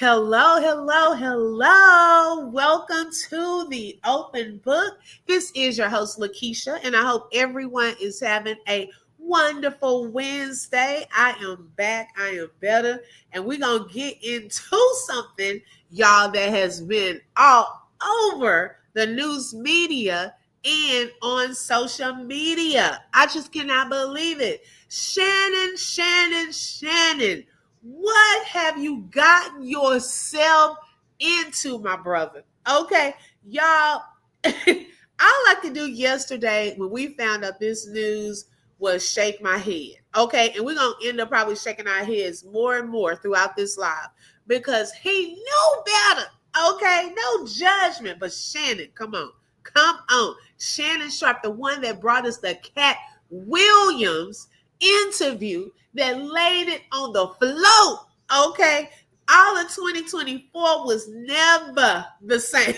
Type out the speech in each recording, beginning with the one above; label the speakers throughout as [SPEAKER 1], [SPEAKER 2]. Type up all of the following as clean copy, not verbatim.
[SPEAKER 1] Hello, hello, hello. Welcome to the open book. This is your host, Lakeisha, and I hope everyone is having a wonderful Wednesday. I am back. I am better. And we're going to get into something, y'all, that has been all over the news media and on social media. I just cannot believe it. Shannon. What have you gotten yourself into, my brother? Okay, y'all. All I like to do yesterday when we found out this news was shake my head. Okay, and we're going to end up probably shaking our heads more and more throughout this live because he knew better. Okay, no judgment, but Shannon, come on. Shannon Sharpe, the one that brought us the Cat Williams interview that laid it on the float. Okay. All of 2024 was never the same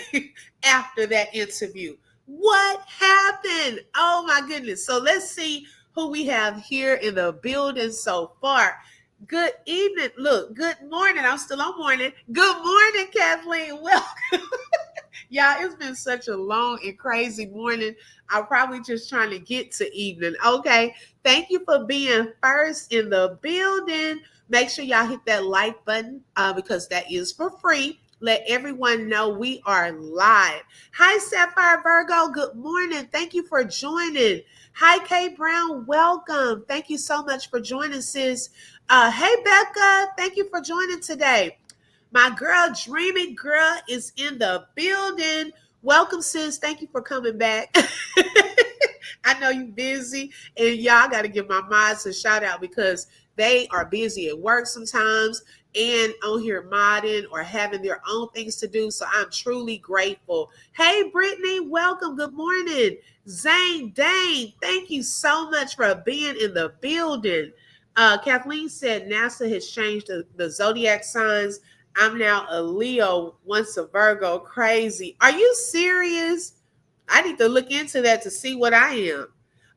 [SPEAKER 1] after that interview. What happened? Oh my goodness. So let's see who we have here in the building so far. Good evening. Look, good morning. I'm still on morning. Good morning, Kathleen. Welcome. Y'all, it's been such a long and crazy morning. I'm probably just trying to get to evening. Okay. Thank you for being first in the building. Make sure y'all hit that like button because that is for free. Let everyone know we are live. Hi, Sapphire Virgo. Good morning. Thank you for joining. Hi, Kay Brown. Welcome. Thank you so much for joining, sis. Hey, Becca. Thank you for joining today. My girl, Dreamy Girl, is in the building. Welcome, sis. Thank you for coming back. I know you're busy, and y'all got to give my mods a shout out because they are busy at work sometimes and on here modding or having their own things to do. So I'm truly grateful. Hey, Brittany, welcome. Good morning. Zane Dane, thank you so much for being in the building. Kathleen said NASA has changed the zodiac signs. I'm now a Leo, once a Virgo. Crazy. Are you serious? I need to look into that to see what I am.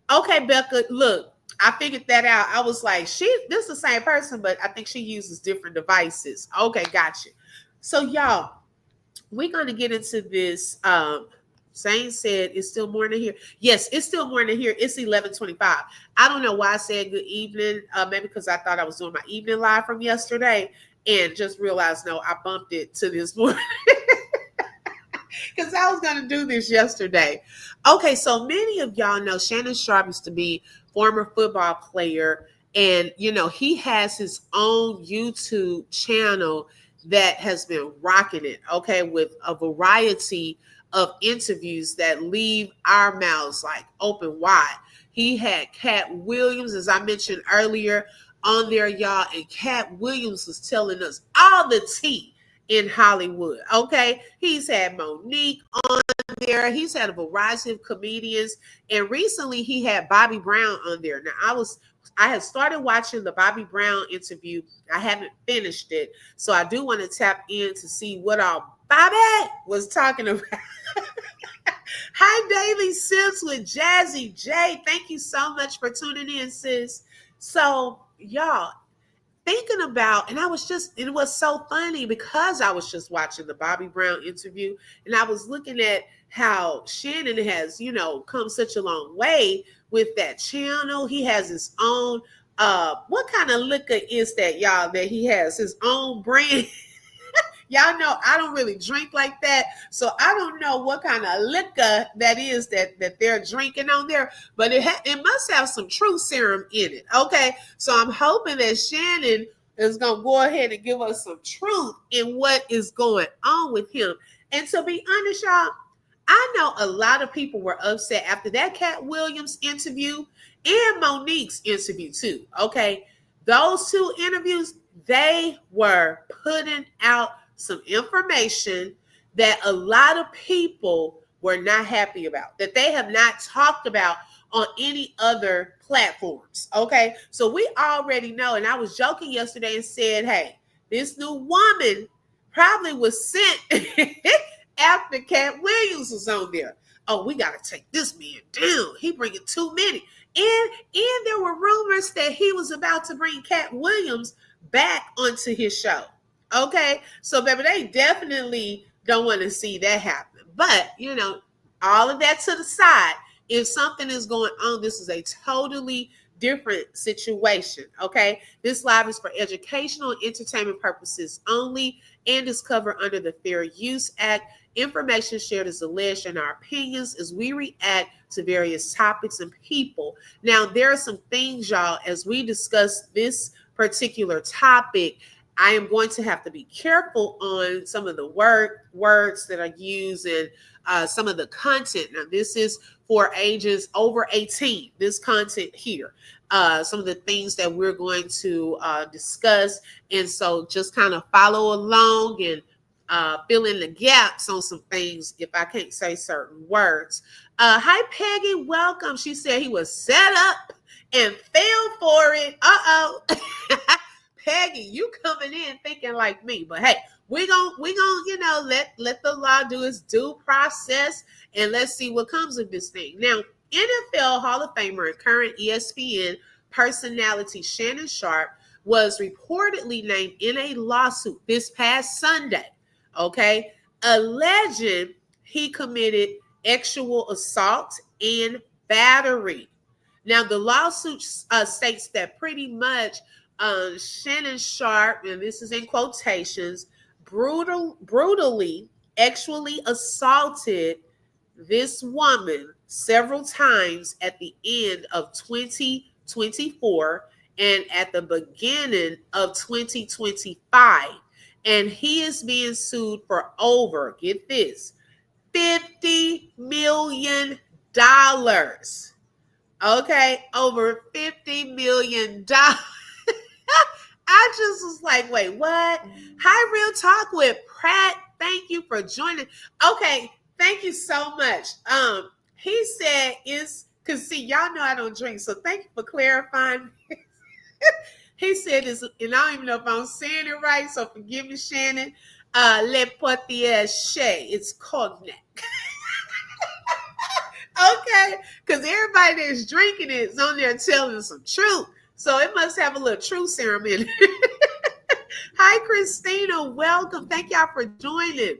[SPEAKER 1] Okay, Becca, look, I figured that out. I was like, this is the same person, but I think she uses different devices. Okay, gotcha. So, y'all, we're going to get into this. Zane said it's still morning here. Yes, it's still morning here. It's 11:25. I don't know why I said good evening. Maybe because I thought I was doing my evening live from yesterday and just realized, no, I bumped it to this morning. Because I was going to do this yesterday. Okay, so many of y'all know Shannon Sharpe used to be former football player. And, he has his own YouTube channel that has been rocking it, okay, with a variety of interviews that leave our mouths like open wide. He had Cat Williams, as I mentioned earlier, on there, y'all. And Cat Williams was telling us all the tea in Hollywood. Okay. He's had Monique on there. He's had a variety of comedians. And recently he had Bobby Brown on there. Now I have started watching the Bobby Brown interview. I haven't finished it. So I do want to tap in to see what all Bobby was talking about. Hi, Daily Sis with Jazzy J. Thank you so much for tuning in, sis. So, y'all, thinking about, and it was so funny because I was just watching the Bobby Brown interview and I was looking at how Shannon has, come such a long way with that channel. He has his own, what kind of liquor is that, y'all, that he has his own brand? Y'all know I don't really drink like that. So I don't know what kind of liquor that is that they're drinking on there, but it must have some truth serum in it. Okay. So I'm hoping that Shannon is going to go ahead and give us some truth in what is going on with him. And to be honest, y'all, I know a lot of people were upset after that Cat Williams interview and Monique's interview too. Okay. Those two interviews, they were putting out some information that a lot of people were not happy about, that they have not talked about on any other platforms. Okay. So we already know. And I was joking yesterday and said, hey, this new woman probably was sent after Cat Williams was on there. Oh, we got to take this man down. He bringing too many. And there were rumors that he was about to bring Cat Williams back onto his show. Okay, so baby, they definitely don't want to see that happen. But all of that to the side. If something is going on, this is a totally different situation. Okay, this live is for educational and entertainment purposes only, and is covered under the Fair Use Act. Information shared is alleged in our opinions as we react to various topics and people. Now, there are some things, y'all, as we discuss this particular topic. I am going to have to be careful on some of the words that are used and some of the content. Now, this is for ages over 18. This content here, some of the things that we're going to discuss, and so just kind of follow along and fill in the gaps on some things if I can't say certain words. Hi, Peggy. Welcome. She said he was set up and fell for it. Uh-oh. Peggy, you coming in thinking like me, but hey, we gonna let the law do its due process, and let's see what comes of this thing. Now, NFL Hall of Famer and current ESPN personality Shannon Sharpe was reportedly named in a lawsuit this past Sunday, okay, alleging he committed sexual assault and battery. Now, the lawsuit states that pretty much Shannon Sharpe, and this is in quotations, brutally actually assaulted this woman several times at the end of 2024 and at the beginning of 2025. And he is being sued for over, get this, $50 million. Okay, over $50 million. I just was like, wait, what? Hi, Real Talk with Pratt. Thank you for joining. Okay, thank you so much. He said is because see, y'all know I don't drink, so thank you for clarifying. He said is, and I don't even know if I'm saying it right, so forgive me, Shannon. Le Potier, it's cognac. Okay, because everybody that's drinking it is on there telling some truth. So it must have a little truth serum in it. Hi, Christina. Welcome. Thank y'all for joining.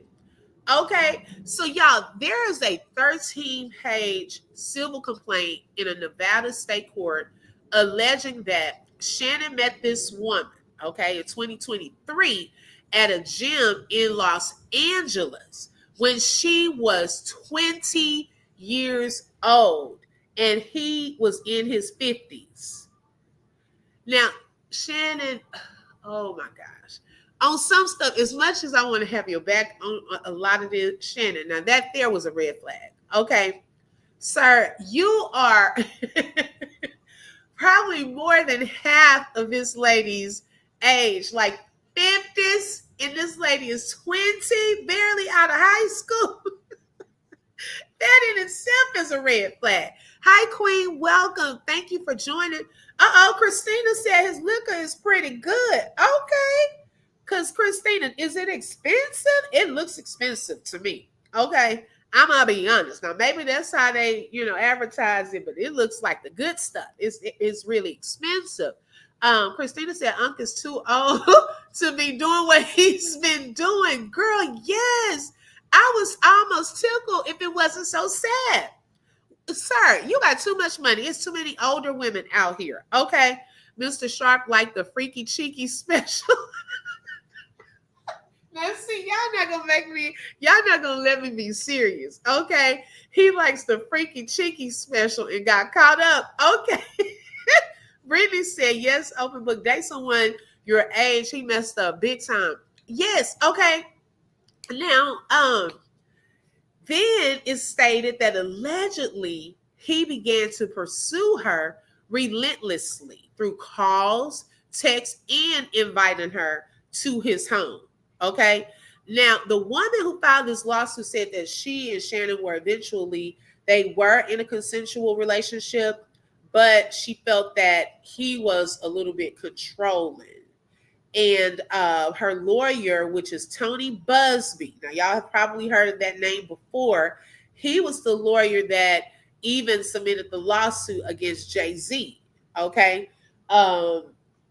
[SPEAKER 1] Okay, so y'all, there is a 13-page civil complaint in a Nevada state court alleging that Shannon met this woman, okay, in 2023 at a gym in Los Angeles when she was 20 years old and he was in his 50s. Now, Shannon, oh my gosh. On some stuff, as much as I want to have your back on a lot of this, Shannon, now that there was a red flag. Okay. Sir, you are probably more than half of this lady's age, like 50s, and this lady is 20, barely out of high school. That in itself is a red flag. Hi, Queen. Welcome. Thank you for joining. Uh-oh, Christina said his liquor is pretty good. Okay. Because, Christina, is it expensive? It looks expensive to me. Okay. I'm going to be honest. Now, maybe that's how they, advertise it, but it looks like the good stuff. It's really expensive. Christina said Unc is too old to be doing what he's been doing. Girl, yes. I was almost tickled if it wasn't so sad. Sir, you got too much money. It's too many older women out here. Okay. Mr. Sharpe like the freaky cheeky special. Now see, y'all not gonna let me be serious. Okay. He likes the freaky cheeky special and got caught up. Okay. Brittany said, yes, open book. Date someone your age. He messed up big time. Yes, okay. Now, then it's stated that allegedly he began to pursue her relentlessly through calls, texts, and inviting her to his home. Okay. Now, the woman who filed this lawsuit said that she and Shannon they were in a consensual relationship, but she felt that he was a little bit controlling. And her lawyer, which is Tony Busby. Now, y'all have probably heard of that name before. He was the lawyer that even submitted the lawsuit against Jay-Z. Okay.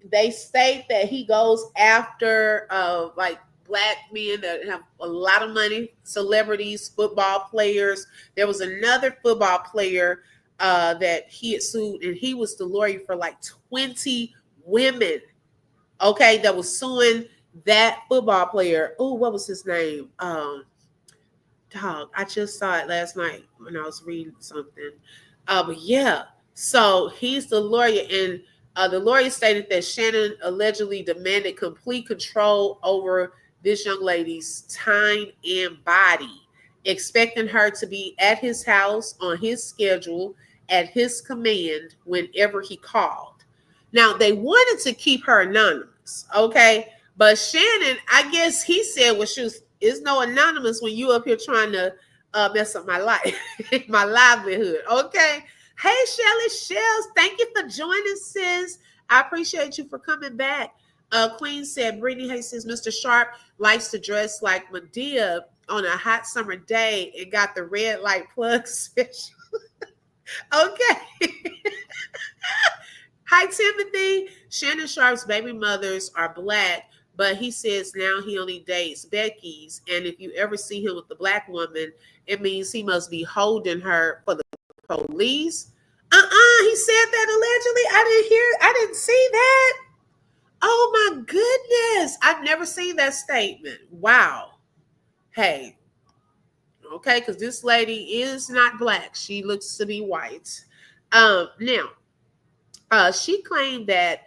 [SPEAKER 1] They state that he goes after like black men that have a lot of money, celebrities, football players. There was another football player that he had sued, and he was the lawyer for like 20 women. Okay, that was suing that football player. Oh, what was his name? Dog, I just saw it last night when I was reading something. But yeah, so he's the lawyer, and the lawyer stated that Shannon allegedly demanded complete control over this young lady's time and body, expecting her to be at his house on his schedule at his command whenever he called. Now, they wanted to keep her anonymous, okay? But Shannon, I guess he said, well, she was, it's no anonymous when you up here trying to mess up my life, my livelihood, okay? Hey, Shelly Shells, thank you for joining, sis. I appreciate you for coming back. Queen said, Brittany Hayes says, Mr. Sharpe likes to dress like Medea on a hot summer day and got the red light plug special. Okay. Hi, Timothy. Shannon Sharpe's baby mothers are black, but he says now he only dates Becky's. And if you ever see him with the black woman, it means he must be holding her for the police. He said that allegedly. I didn't see that. Oh my goodness. I've never seen that statement. Wow. Hey. Okay, because this lady is not black. She looks to be white. Now, she claimed that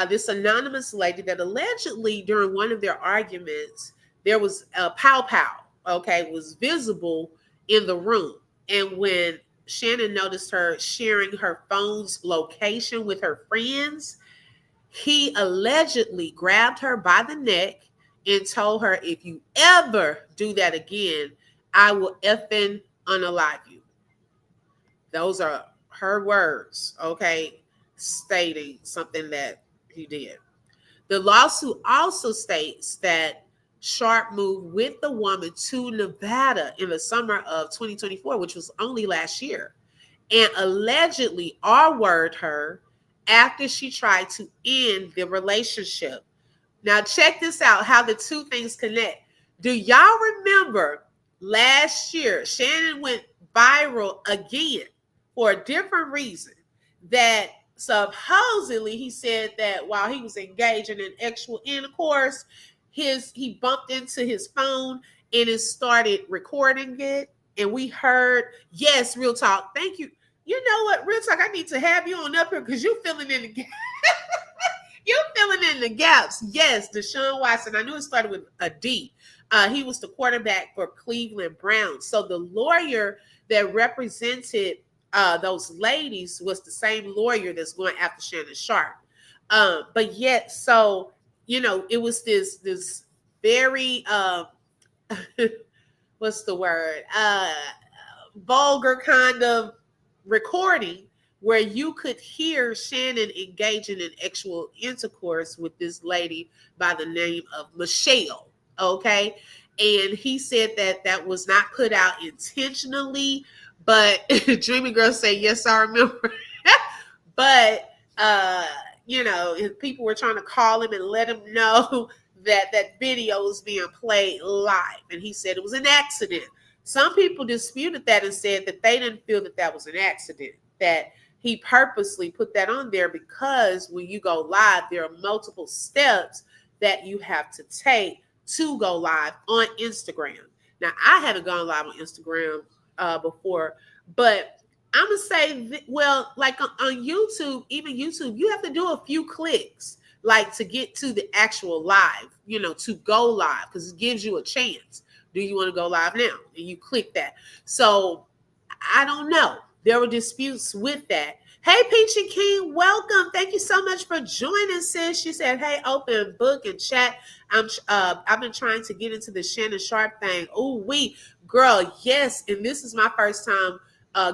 [SPEAKER 1] this anonymous lady that allegedly during one of their arguments, there was a pow pow, okay, was visible in the room. And when Shannon noticed her sharing her phone's location with her friends, he allegedly grabbed her by the neck and told her, if you ever do that again, I will effing unalive you. Those are her words, okay, stating something that he did. The lawsuit also states that Sharpe moved with the woman to Nevada in the summer of 2024, which was only last year, and allegedly R-worded her after she tried to end the relationship. Now, check this out, how the two things connect. Do y'all remember last year, Shannon went viral again for a different reason, that supposedly he said that while he was engaging in sexual intercourse, he bumped into his phone and it started recording it. And we heard, yes, real talk. Thank you. You know what, real talk, I need to have you on up here because you filling in the gaps. You filling in the gaps. Yes, Deshaun Watson. I knew it started with a D. He was the quarterback for Cleveland Browns. So the lawyer that represented those ladies was the same lawyer that's going after Shannon Sharpe. But yet, so, you know, it was this very, what's the word? Vulgar kind of recording where you could hear Shannon engaging in sexual intercourse with this lady by the name of Michelle. Okay. And he said that that was not put out intentionally, but Dreamy Girl said, yes, I remember. But, you know, people were trying to call him and let him know that that video was being played live. And he said it was an accident. Some people disputed that and said that they didn't feel that that was an accident, that he purposely put that on there because when you go live, there are multiple steps that you have to take to go live on Instagram. Now, I haven't gone live on Instagram before, but I'm going to say, well, like on YouTube, even YouTube, you have to do a few clicks, like to get to the actual live, you know, to go live, because it gives you a chance. Do you want to go live now? And you click that. So I don't know. There were disputes with that. Hey, Peachy King, welcome. Thank you so much for joining, sis. She said, hey, open book and chat. I've been trying to get into the Shannon Sharpe thing. Oh, girl, yes. And this is my first time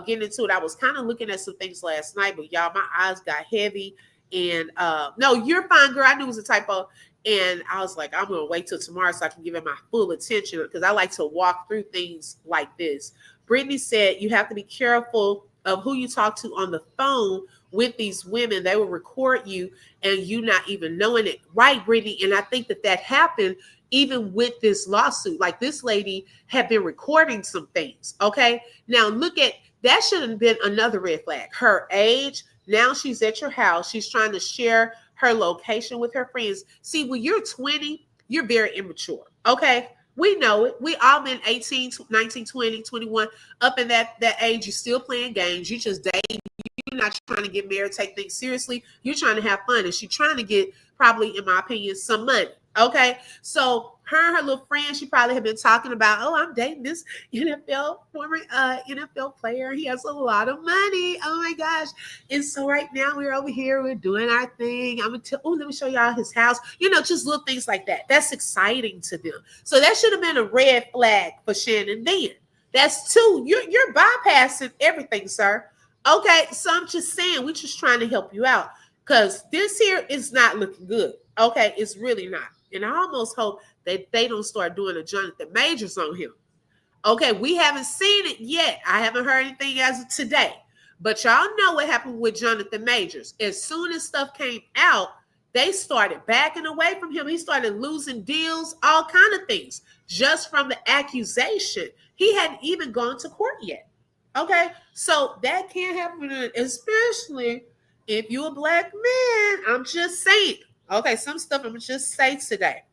[SPEAKER 1] getting into it. I was kind of looking at some things last night, but y'all, my eyes got heavy. And no, you're fine, girl. I knew it was a typo. And I was like, I'm going to wait till tomorrow so I can give it my full attention, because I like to walk through things like this. Brittany said you have to be careful of who you talk to on the phone with these women. They will record you and you not even knowing it. Right, Brittany? And I think that happened even with this lawsuit. Like, this lady had been recording some things. Okay. Now look at that. Should have been another red flag. Her age. Now she's at your house. She's trying to share her location with her friends. See, when you're 20, you're very immature. Okay. We know it. We all been 18, 19, 20, 21. Up in that age, you're still playing games. You just dating. You're not trying to get married, take things seriously. You're trying to have fun. And she's trying to get, probably, in my opinion, some money. Okay. So her and her little friend, she probably had been talking about, oh, I'm dating this former NFL player. He has a lot of money. Oh my gosh. And so right now we're over here, we're doing our thing. Let me show y'all his house. Just little things like that. That's exciting to them. So that should have been a red flag for Shannon then. That's two. You're bypassing everything, sir. Okay. So I'm just saying, we're just trying to help you out, because this here is not looking good. Okay. It's really not. And I almost hope that they don't start doing a Jonathan Majors on him. Okay, we haven't seen it yet. I haven't heard anything as of today. But y'all know what happened with Jonathan Majors. As soon as stuff came out, they started backing away from him. He started losing deals, all kind of things, just from the accusation. He hadn't even gone to court yet. Okay, so that can't happen, especially if you're a black man. I'm just saying. Okay, some stuff I'm just say today.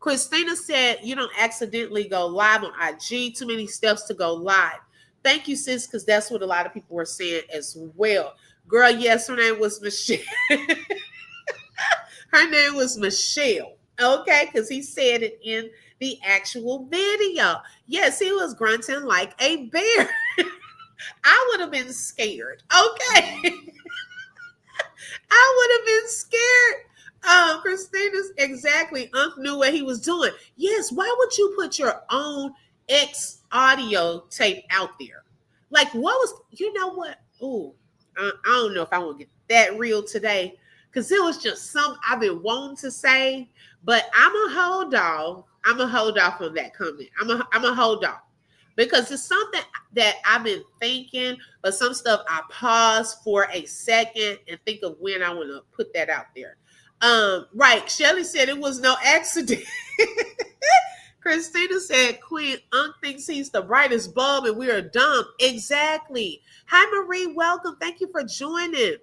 [SPEAKER 1] Christina said, you don't accidentally go live on IG. Too many steps to go live. Thank you, sis, because that's what a lot of people were saying as well. Girl, yes, her name was Michelle. Her name was Michelle. Okay, because he said it in the actual video. Yes, he was grunting like a bear. I would have been scared. Okay. I would have been scared. Christina's exactly. Unc knew what he was doing. Yes, why would you put your own ex audio tape out there? Like, what was, you know what? Ooh, I don't know if I want to get that real today, because it was just something I've been wanting to say, but I'm a hold off. I'm a hold off on that comment. I'm a hold off, because it's something that I've been thinking, but some stuff I pause for a second and think of when I want to put that out there. Right. Shelly said it was no accident. Christina said, Queen, Unc thinks he's the brightest bulb and we are dumb. Exactly. Hi, Marie. Welcome. Thank you for joining.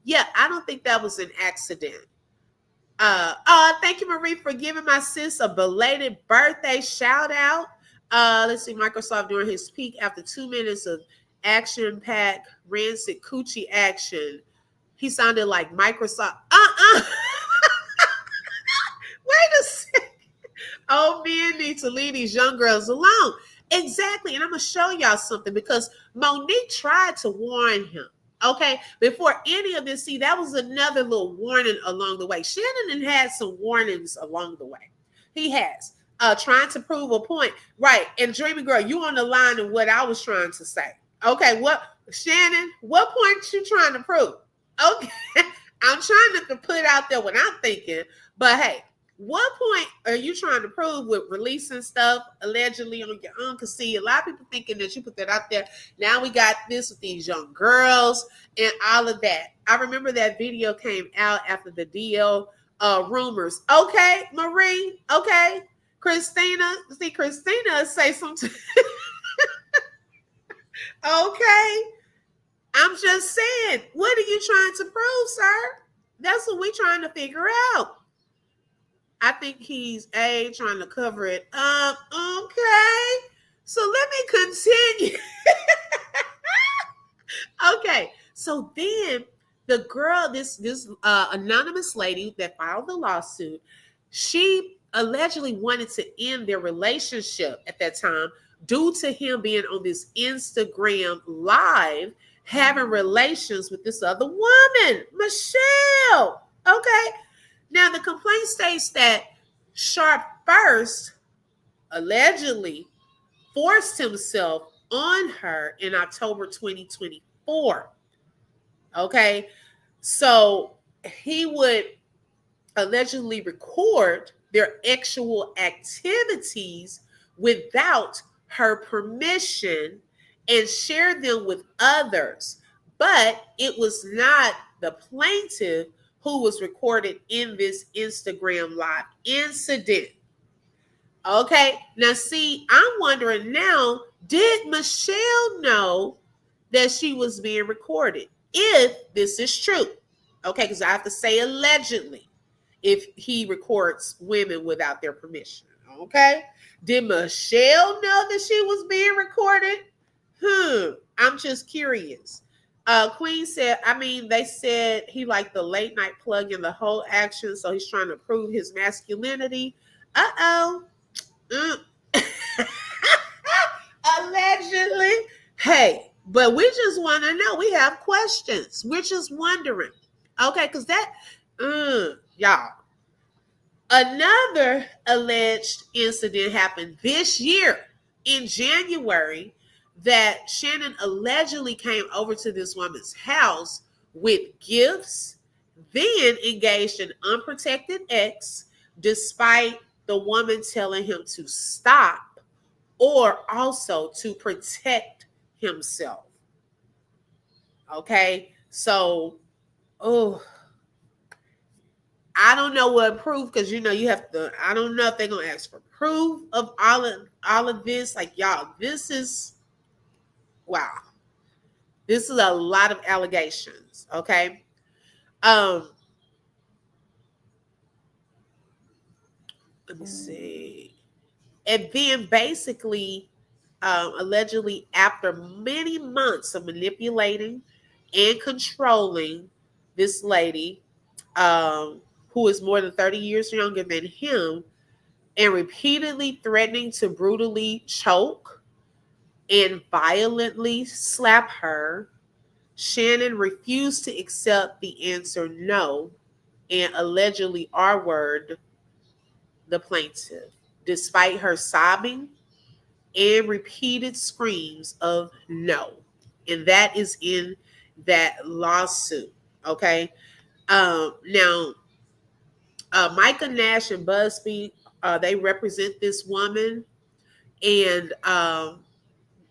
[SPEAKER 1] Yeah, I don't think that was an accident. Thank you, Marie, for giving my sis a belated birthday shout out. Let's see, Microsoft during his peak after 2 minutes of action-packed rancid coochie action. He sounded like Microsoft. Wait a second. Old men need to leave these young girls alone. Exactly. And I'm going to show y'all something, because Monique tried to warn him. Okay. Before any of this, see, that was another little warning along the way. Shannon had some warnings along the way. He has. Trying to prove a point. Right. And Dreamy Girl, you on the line of what I was trying to say. Okay. Shannon, what point you trying to prove? Okay. I'm trying to put out there what I'm thinking, but hey, what point are you trying to prove with releasing stuff allegedly on your own? Because see, a lot of people thinking that you put that out there. Now we got this with these young girls and all of that. I remember that video came out after the DL rumors. Okay, Marie. Okay, Christina. See, Christina say something. Okay. I'm just saying, what are you trying to prove, sir? That's what we're trying to figure out. I think he's trying to cover it up. Okay. So let me continue. Okay. So then the girl, this anonymous lady that filed the lawsuit, she allegedly wanted to end their relationship at that time due to him being on this Instagram live having relations with this other woman, Michelle. Okay. Now, the complaint states that Sharpe first allegedly forced himself on her in October 2024. Okay. So he would allegedly record their sexual activities without her permission and share them with others. but it was not the plaintiff who was recorded in this Instagram live incident. Okay, now see, I'm wondering now, did Michelle know that she was being recorded? If this is true, okay, because I have to say allegedly, if he records women without their permission, okay? Did Michelle know that she was being recorded? I'm just curious. Queen said, I mean, they said he liked the late night plug in the whole action, so he's trying to prove his masculinity. Uh-oh. Mm. Allegedly. Hey, but we just want to know. We have questions. We're just wondering. Okay, because y'all. Another alleged incident happened this year in January that Shannon allegedly came over to this woman's house with gifts, then engaged in unprotected acts despite the woman telling him to stop or also to protect himself. Okay, so, oh, I don't know what proof, because you have to. I don't know if they're gonna ask for proof of all of this. Like, y'all, this is wow. This is a lot of allegations. Okay. Um. Let me see. And then basically, allegedly, after many months of manipulating and controlling this lady, who is more than 30 years younger than him, and repeatedly threatening to brutally choke and violently slap her, Shannon refused to accept the answer no and allegedly R-worded the plaintiff, despite her sobbing and repeated screams of no. And that is in that lawsuit. Okay. Now, Micah Nash and BuzzFeed, they represent this woman. And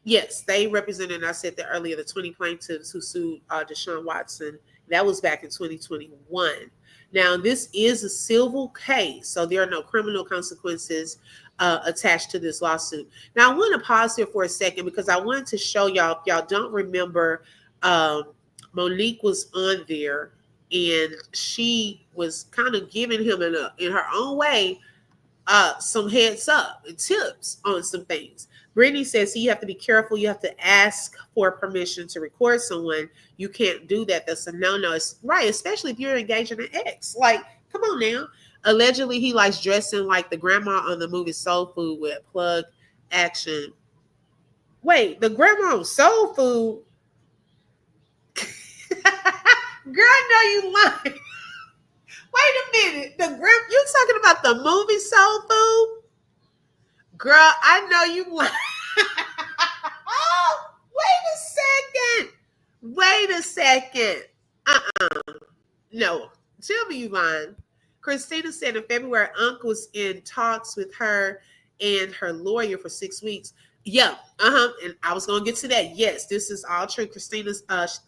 [SPEAKER 1] yes, they represented, I said that earlier, the 20 plaintiffs who sued Deshaun Watson. That was back in 2021. Now, this is a civil case, so there are no criminal consequences attached to this lawsuit. Now, I want to pause here for a second because I wanted to show y'all, if y'all don't remember, Monique was on there and she was kind of giving him in her own way some heads up and tips on some things. Brittany says, so you have to be careful. You have to ask for permission to record someone. You can't do that. That's a no-no. It's right, especially if you're engaging an ex. Like, come on now. Allegedly, he likes dressing like the grandma on the movie Soul Food with plug action. Wait, the grandma on Soul Food? Girl, no, you lying. Wait a minute. You talking about the movie Soul Food? Girl, I know you lying. Oh, wait a second. No, tell me you lying. Christina said in February, Uncle was in talks with her and her lawyer for 6 weeks. Yeah, and I was gonna get to that. Yes, this is all true. Christina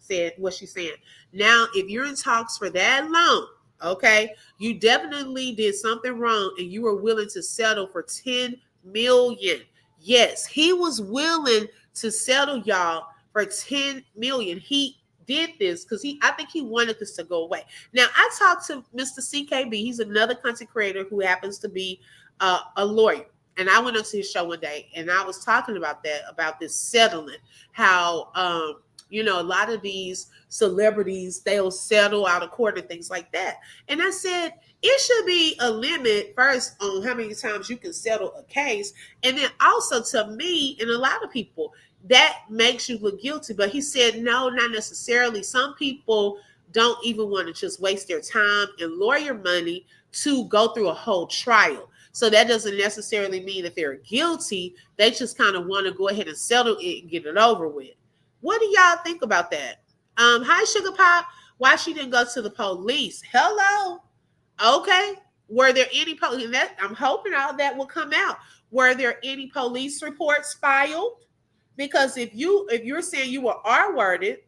[SPEAKER 1] said what she's saying. Now, if you're in talks for that long, okay, you definitely did something wrong, and you were willing to settle for 10 million. Yes, he was willing to settle, y'all, for 10 million. He did this because I think he wanted this to go away. Now, I talked to Mr. CKB. He's another content creator who happens to be a lawyer. And I went onto his show one day and I was talking about this settlement, how, a lot of these celebrities, they'll settle out of court and things like that. And I said, it should be a limit first on how many times you can settle a case. And then also, to me and a lot of people, that makes you look guilty. But he said, no, not necessarily. Some people don't even want to just waste their time and lawyer money to go through a whole trial. So that doesn't necessarily mean that they're guilty. They just kind of want to go ahead and settle it and get it over with. What do y'all think about that? Hi, Sugar Pop. Why she didn't go to the police? Hello. Okay. Were there any police? I'm hoping all that will come out. Were there any police reports filed? Because if you're saying you were R-worded,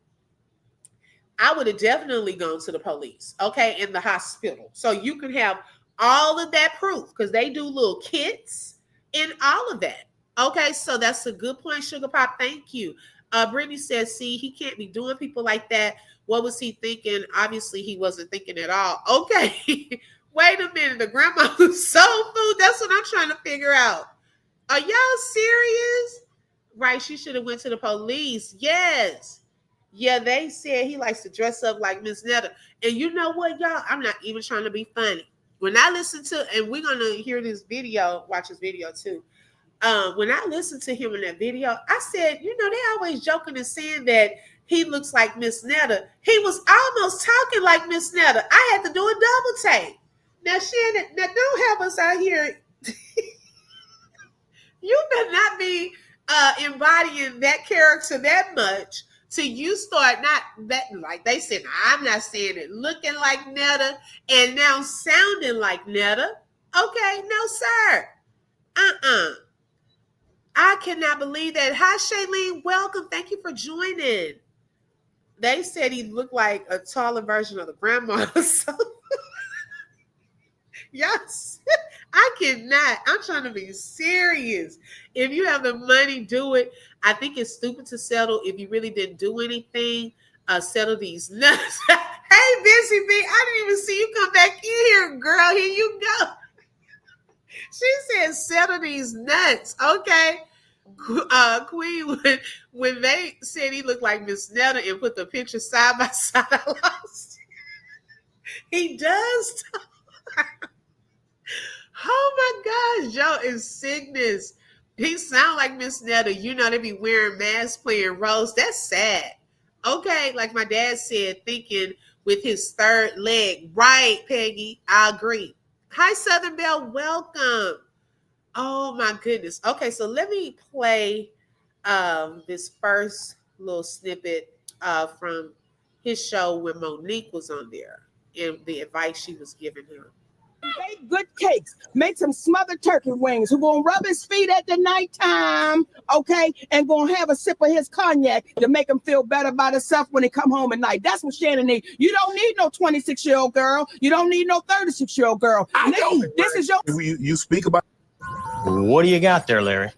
[SPEAKER 1] I would have definitely gone to the police, okay, in the hospital. So you can have all of that proof because they do little kits and all of that. Okay, so that's a good point, Sugar Pop. Thank you. Brittany says, see, he can't be doing people like that. What was he thinking? Obviously, he wasn't thinking at all. Okay, wait a minute. The grandma who sold food, that's what I'm trying to figure out. Are y'all serious? Right, she should have went to the police. Yes. Yeah, they said he likes to dress up like Miss Netta. And you know what, y'all? I'm not even trying to be funny. When I listen to, and we're going to hear this video, watch this video too. When I listened to him in that video, I said, you know, they always joking and saying that he looks like Miss Netta. He was almost talking like Miss Netta. I had to do a double take. Now, Shannon, now don't have us out here. You better not be embodying that character that much till you start not that, like they said, I'm not saying it, looking like Netta and now sounding like Netta. Okay, no, sir. I cannot believe that. Hi, Shailene. Welcome. Thank you for joining. They said he looked like a taller version of the grandma. So, yes, I cannot. I'm trying to be serious. If you have the money, do it. I think it's stupid to settle if you really didn't do anything. Settle these nuts. Hey, Busy B, I didn't even see you come back in here, girl. Here you go. She said, settle these nuts. Okay. Queen, when they said he looked like Miss Netta and put the picture side by side, I lost. He does. Oh my gosh, Joe is sickness. He sound like Miss Netta. You know, they be wearing masks, playing roles. That's sad. Okay, like my dad said, thinking with his third leg. Right, Peggy, I agree. Hi, Southern Belle, welcome. Oh my goodness. Okay, so let me play this first little snippet from his show when Monique was on there and the advice she was giving him.
[SPEAKER 2] Bake good cakes, make some smothered turkey wings. Who gonna rub his feet at the nighttime, okay, and gonna have a sip of his cognac to make him feel better about himself when he come home at night. That's what Shannon needs. You don't need no 26-year-old girl. You don't need no 36-year-old girl. This is your.
[SPEAKER 3] You speak about.
[SPEAKER 4] What do you got there, Larry?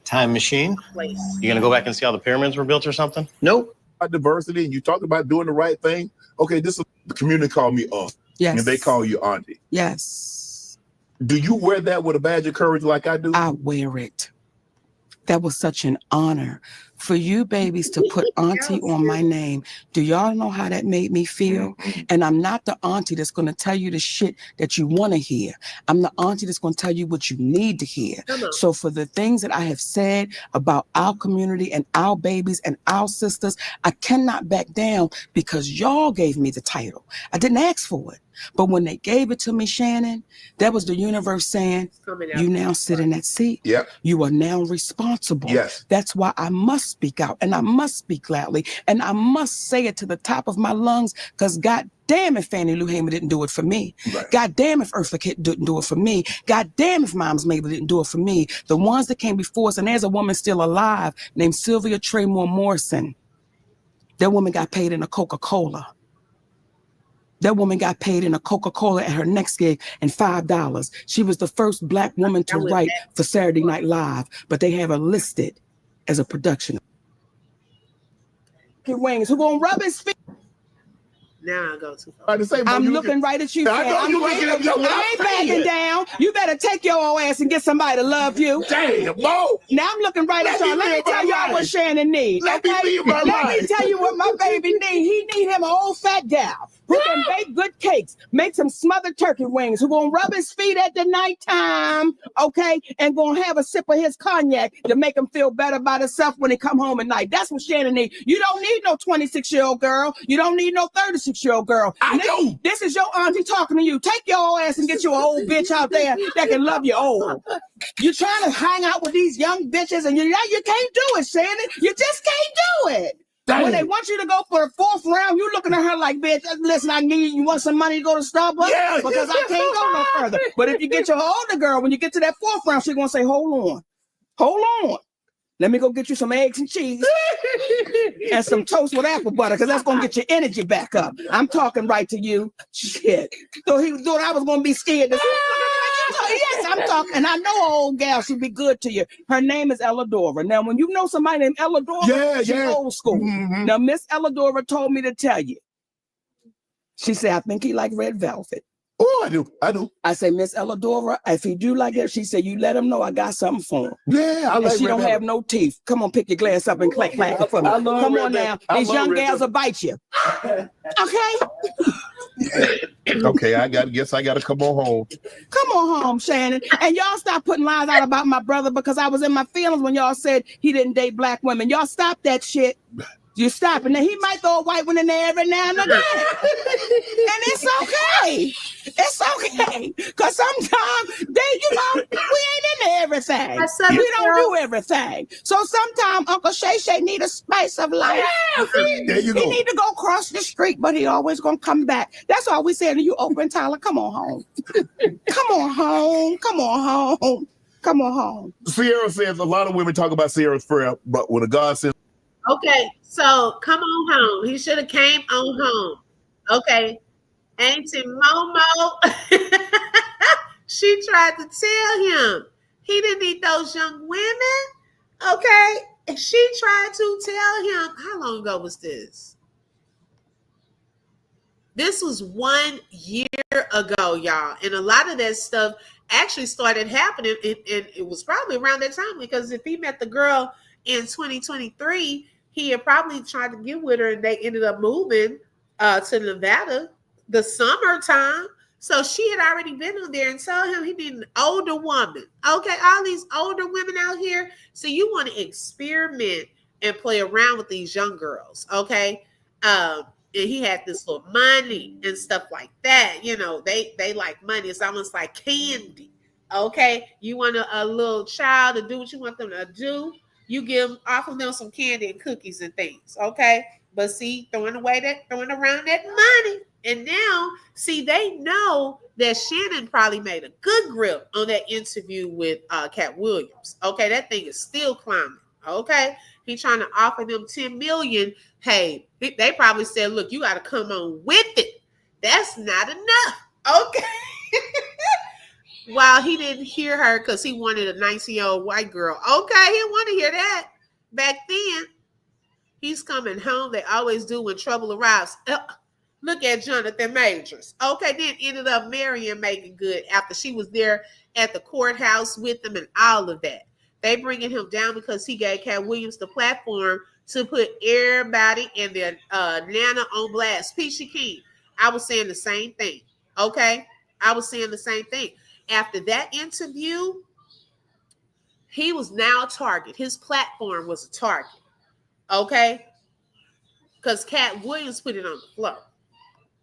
[SPEAKER 4] Time machine?
[SPEAKER 1] Place.
[SPEAKER 4] You gonna go back and see how the pyramids were built or something?
[SPEAKER 3] Nope. Diversity, and you talked about doing the right thing. Okay, this is the community called me
[SPEAKER 2] Yes.
[SPEAKER 3] and they call you auntie.
[SPEAKER 2] Yes.
[SPEAKER 3] Do you wear that with a badge of courage like I do?
[SPEAKER 2] I wear it. That was such an honor for you babies to put auntie on my name. Do y'all know how that made me feel? And I'm not the auntie that's going to tell you the shit that you want to hear. I'm the auntie that's going to tell you what you need to hear. So for the things that I have said about our community and our babies and our sisters, I cannot back down because y'all gave me the title. I didn't ask for it. But when they gave it to me, Shannon, that was the universe saying, you now sit in that seat.
[SPEAKER 3] Yep.
[SPEAKER 2] You are now responsible.
[SPEAKER 3] Yes.
[SPEAKER 2] That's why I must speak out and I must speak loudly and I must say it to the top of my lungs because God damn if Fannie Lou Hamer didn't do it for me.
[SPEAKER 3] Right.
[SPEAKER 2] God damn if Eartha Kitt didn't do it for me. God damn if Moms Mabel didn't do it for me. The ones that came before us, and there's a woman still alive named Sylvia Tremore Morrison. That woman got paid in a Coca-Cola. That woman got paid in a Coca-Cola at her next gig and $5. She was the first Black woman to write for Saturday Night Live, but they have her listed as a production. Wings, who gonna rub his feet?
[SPEAKER 1] Now I go too far.
[SPEAKER 2] I'm looking right at you. I ain't backing down. You better take your old ass and get somebody to love you.
[SPEAKER 3] Damn, no.
[SPEAKER 2] Now I'm looking right at y'all. Let me tell y'all what Shannon needs.
[SPEAKER 3] Let me
[SPEAKER 2] tell you what my baby needs. He need him an old fat gal who can bake good cakes, make some smothered turkey wings, who gonna rub his feet at the nighttime, okay, and gonna have a sip of his cognac to make him feel better about himself when he come home at night. That's what Shannon needs. You don't need no 26-year-old girl. You don't need no 36-year-old girl. This is your auntie talking to you. Take your old ass and get you an old bitch out there that can love you old. You're trying to hang out with these young bitches and you can't do it, Shannon. You just can't do it. Damn. When they want you to go for the fourth round, you looking at her like, bitch, listen, you want some money to go to Starbucks?
[SPEAKER 3] Yeah,
[SPEAKER 2] because I can't go no further. But if you get your older girl, when you get to that fourth round, she's going to say, hold on. Let me go get you some eggs and cheese and some toast with apple butter, because that's gonna get your energy back up. I'm talking right to you. Shit. So he thought I was gonna be scared. Yes, I'm talking. And I know an old gal, she'll be good to you. Her name is Elladora. Now, when you know somebody named Elladora, she's old school.
[SPEAKER 3] Mm-hmm.
[SPEAKER 2] Now, Miss Elladora told me to tell you. She said, I think he like red velvet.
[SPEAKER 3] Oh, I do.
[SPEAKER 2] I say, Miss Elladora, if he do like that, she said, you let him know I got something for him.
[SPEAKER 3] Yeah, I like.
[SPEAKER 2] She don't have no teeth. Come on, pick your glass up and clack it for me. Come on now. These young gals will bite you. Okay?
[SPEAKER 3] Okay, I guess I gotta come on home.
[SPEAKER 2] Come on home, Shannon. And y'all stop putting lies out about my brother, because I was in my feelings when y'all said he didn't date black women. Y'all stop that shit. You stop it. Now he might throw a white one in there every now and again. And it's okay. It's okay. Because sometimes we ain't into everything. We don't do everything. So sometimes Uncle Shay need a spice of life.
[SPEAKER 3] There you go.
[SPEAKER 2] He need to go across the street, but he always gonna come back. That's all we said to you, open Tyler. Come on home. Come on home. Come on home. Come on home.
[SPEAKER 3] Sierra says a lot of women talk about Sierra's prayer, but when a God says,
[SPEAKER 1] Okay, so come on home. He should have came on home. Okay. Auntie Momo, she tried to tell him he didn't need those young women. Okay. And she tried to tell him, how long ago was this? This was 1 year ago, y'all. And a lot of that stuff actually started happening. And it was probably around that time, because if he met the girl in 2023, he had probably tried to get with her, and they ended up moving to Nevada the summertime. So she had already been on there and told him he needed an older woman. Okay, all these older women out here. So you want to experiment and play around with these young girls. Okay. And he had this little money and stuff like that. You know, they like money. It's almost like candy. Okay. You want a little child to do what you want them to do. You offer them some candy and cookies and things, okay? But see, throwing around that money. And now, see, they know that Shannon probably made a good grip on that interview with Cat Williams. Okay, that thing is still climbing. Okay, he's trying to offer them $10 million. Hey, they probably said, "Look, you got to come on with it." That's not enough. Okay. While he didn't hear her because he wanted a 19-year-old white girl. Okay, he didn't want to hear that. Back then, he's coming home. They always do when trouble arrives. Look at Jonathan Majors. Okay, then ended up marrying Megan Good after she was there at the courthouse with them and all of that. They bringing him down because he gave Cat Williams the platform to put everybody and their Nana on blast. Peachy King. I was saying the same thing. Okay, I was saying the same thing. After that interview, he was now a target. His platform was a target. Okay? Because Cat Williams put it on the floor.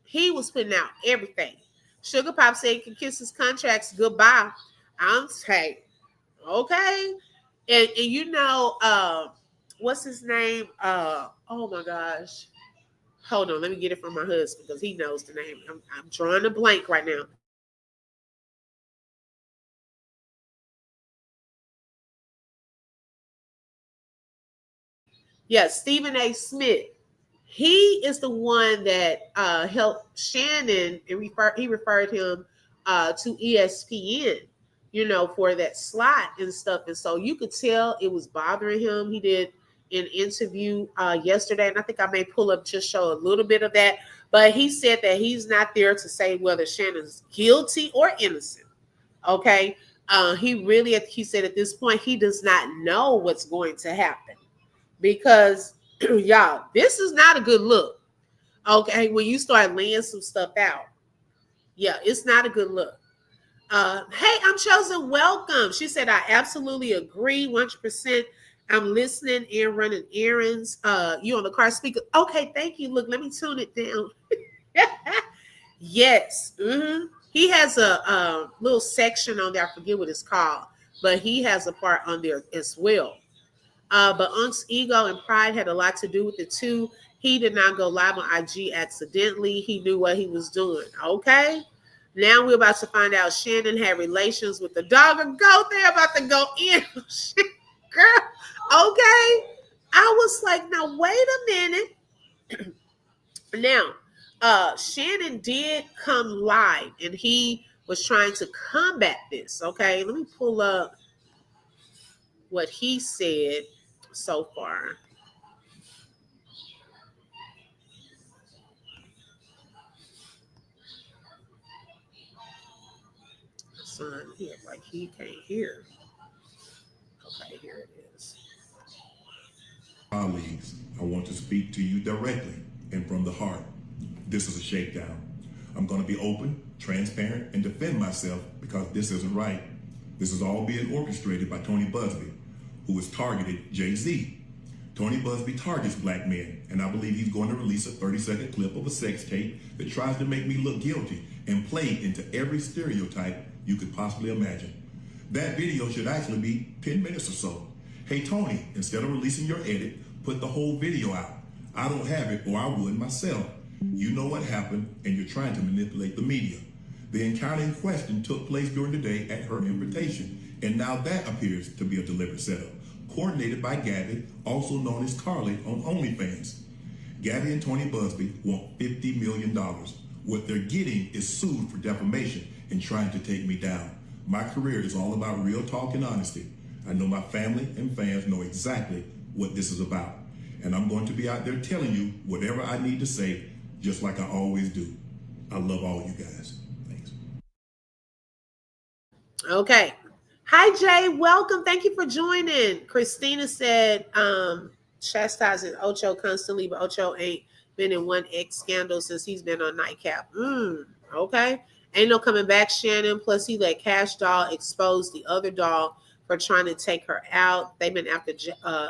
[SPEAKER 1] He was putting out everything. Sugar Pop said he can kiss his contracts goodbye. I'm saying, okay. And you know, what's his name? Oh my gosh. Hold on, let me get it from my husband because he knows the name. I'm drawing a blank right now. Yes, Stephen A. Smith. He is the one that helped Shannon, and he referred him to ESPN, you know, for that slot and stuff. And so you could tell it was bothering him. He did an interview yesterday, and I think I may pull up just show a little bit of that. But he said that he's not there to say whether Shannon's guilty or innocent. Okay. He said at this point, he does not know what's going to happen. Because y'all, this is not a good look. Okay, when you start laying some stuff out, yeah, it's not a good look. Hey, I'm chosen. Welcome. She said, I absolutely agree, 100%. I'm listening and running errands. You on the car speaker? Okay, thank you. Look, let me tune it down. Yes, he has a little section on there. I forget what it's called, but he has a part on there as well. But Unc's ego and pride had a lot to do with it too. He did not go live on IG accidentally. He knew what he was doing. Okay. Now we're about to find out Shannon had relations with the dog or goat. They're about to go in. Girl, okay. I was like, now wait a minute. Now, Shannon did come live and he was trying to combat this. Okay, let me pull up what he said so far. Son, he is like he can't hear. Okay, here it is.
[SPEAKER 5] Colleagues, I want to speak to you directly and from the heart. This is a shakedown. I'm going to be open, transparent, and defend myself because this isn't right. This is all being orchestrated by Tony Busby, who has targeted Jay-Z. Tony Busby targets black men, and I believe he's going to release a 30-second clip of a sex tape that tries to make me look guilty and play into every stereotype you could possibly imagine. That video should actually be 10 minutes or so. Hey Tony, instead of releasing your edit, put the whole video out. I don't have it, or I would myself. You know what happened, and you're trying to manipulate the media. The encounter in question took place during the day at her invitation, and now that appears to be a deliberate setup, coordinated by Gabby, also known as Carly on OnlyFans. Gabby and Tony Busby want $50 million. What they're getting is sued for defamation and trying to take me down. My career is all about real talk and honesty. I know my family and fans know exactly what this is about. And I'm going to be out there telling you whatever I need to say, just like I always do. I love all you guys. Thanks.
[SPEAKER 1] Okay. Hi, Jay. Welcome. Thank you for joining. Christina said, chastising Ocho constantly, but Ocho ain't been in one X scandal since he's been on Nightcap. Okay. Ain't no coming back, Shannon. Plus, he let Cash Doll expose the other doll for trying to take her out. They've been after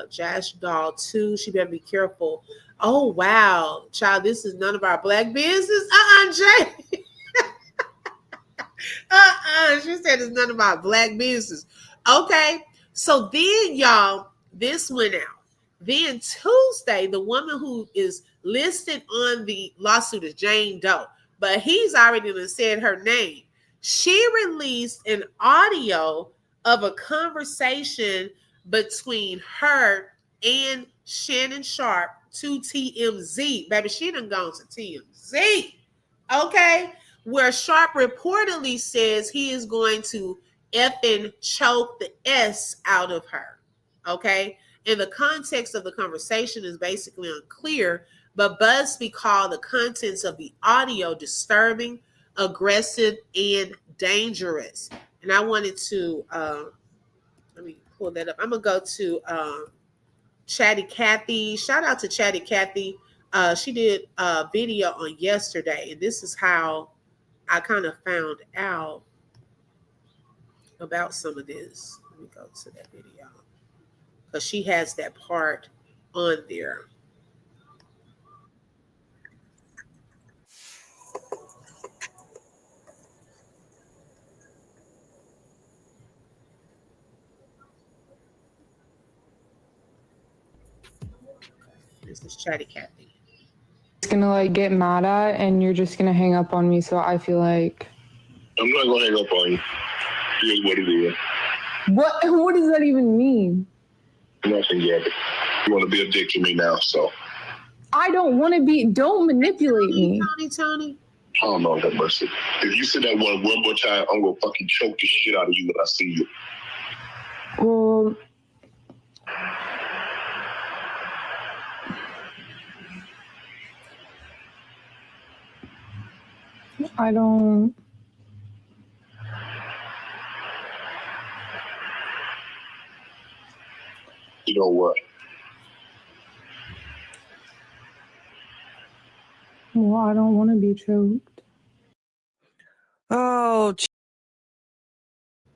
[SPEAKER 1] Jash Doll, too. She better be careful. Oh, wow. Child, this is none of our black business. Jay. She said it's none of our black business. Okay. So then, y'all, this went out. Then Tuesday, the woman who is listed on the lawsuit is Jane Doe, but he's already said her name. She released an audio of a conversation between her and Shannon Sharpe to TMZ. Baby, she done gone to TMZ. Okay. Where Sharpe reportedly says he is going to effing choke the S out of her. Okay. And the context of the conversation is basically unclear, but Busby called the contents of the audio disturbing, aggressive, and dangerous. And I wanted to, let me pull that up. I'm going to go to Chatty Cathy. Shout out to Chatty Cathy. She did a video on yesterday, and this is how I kind of found out about some of this. Let me go to that video because she has that part on there. This is Chatty Cathy.
[SPEAKER 6] It's gonna like get mad at, and you're just gonna hang up on me. So I feel like
[SPEAKER 3] I'm not gonna hang up on you. Here's what it is.
[SPEAKER 6] what does that even mean?
[SPEAKER 3] Nothing yet. You want to be a dick to me now, so.
[SPEAKER 6] I don't want to be. Don't manipulate me.
[SPEAKER 1] Tony.
[SPEAKER 3] Oh, no, have mercy. If you say that one more time, I'm gonna fucking choke the shit out of you when I see you.
[SPEAKER 6] Well, I don't.
[SPEAKER 3] You know what?
[SPEAKER 6] Well, I don't want to be choked.
[SPEAKER 2] Oh,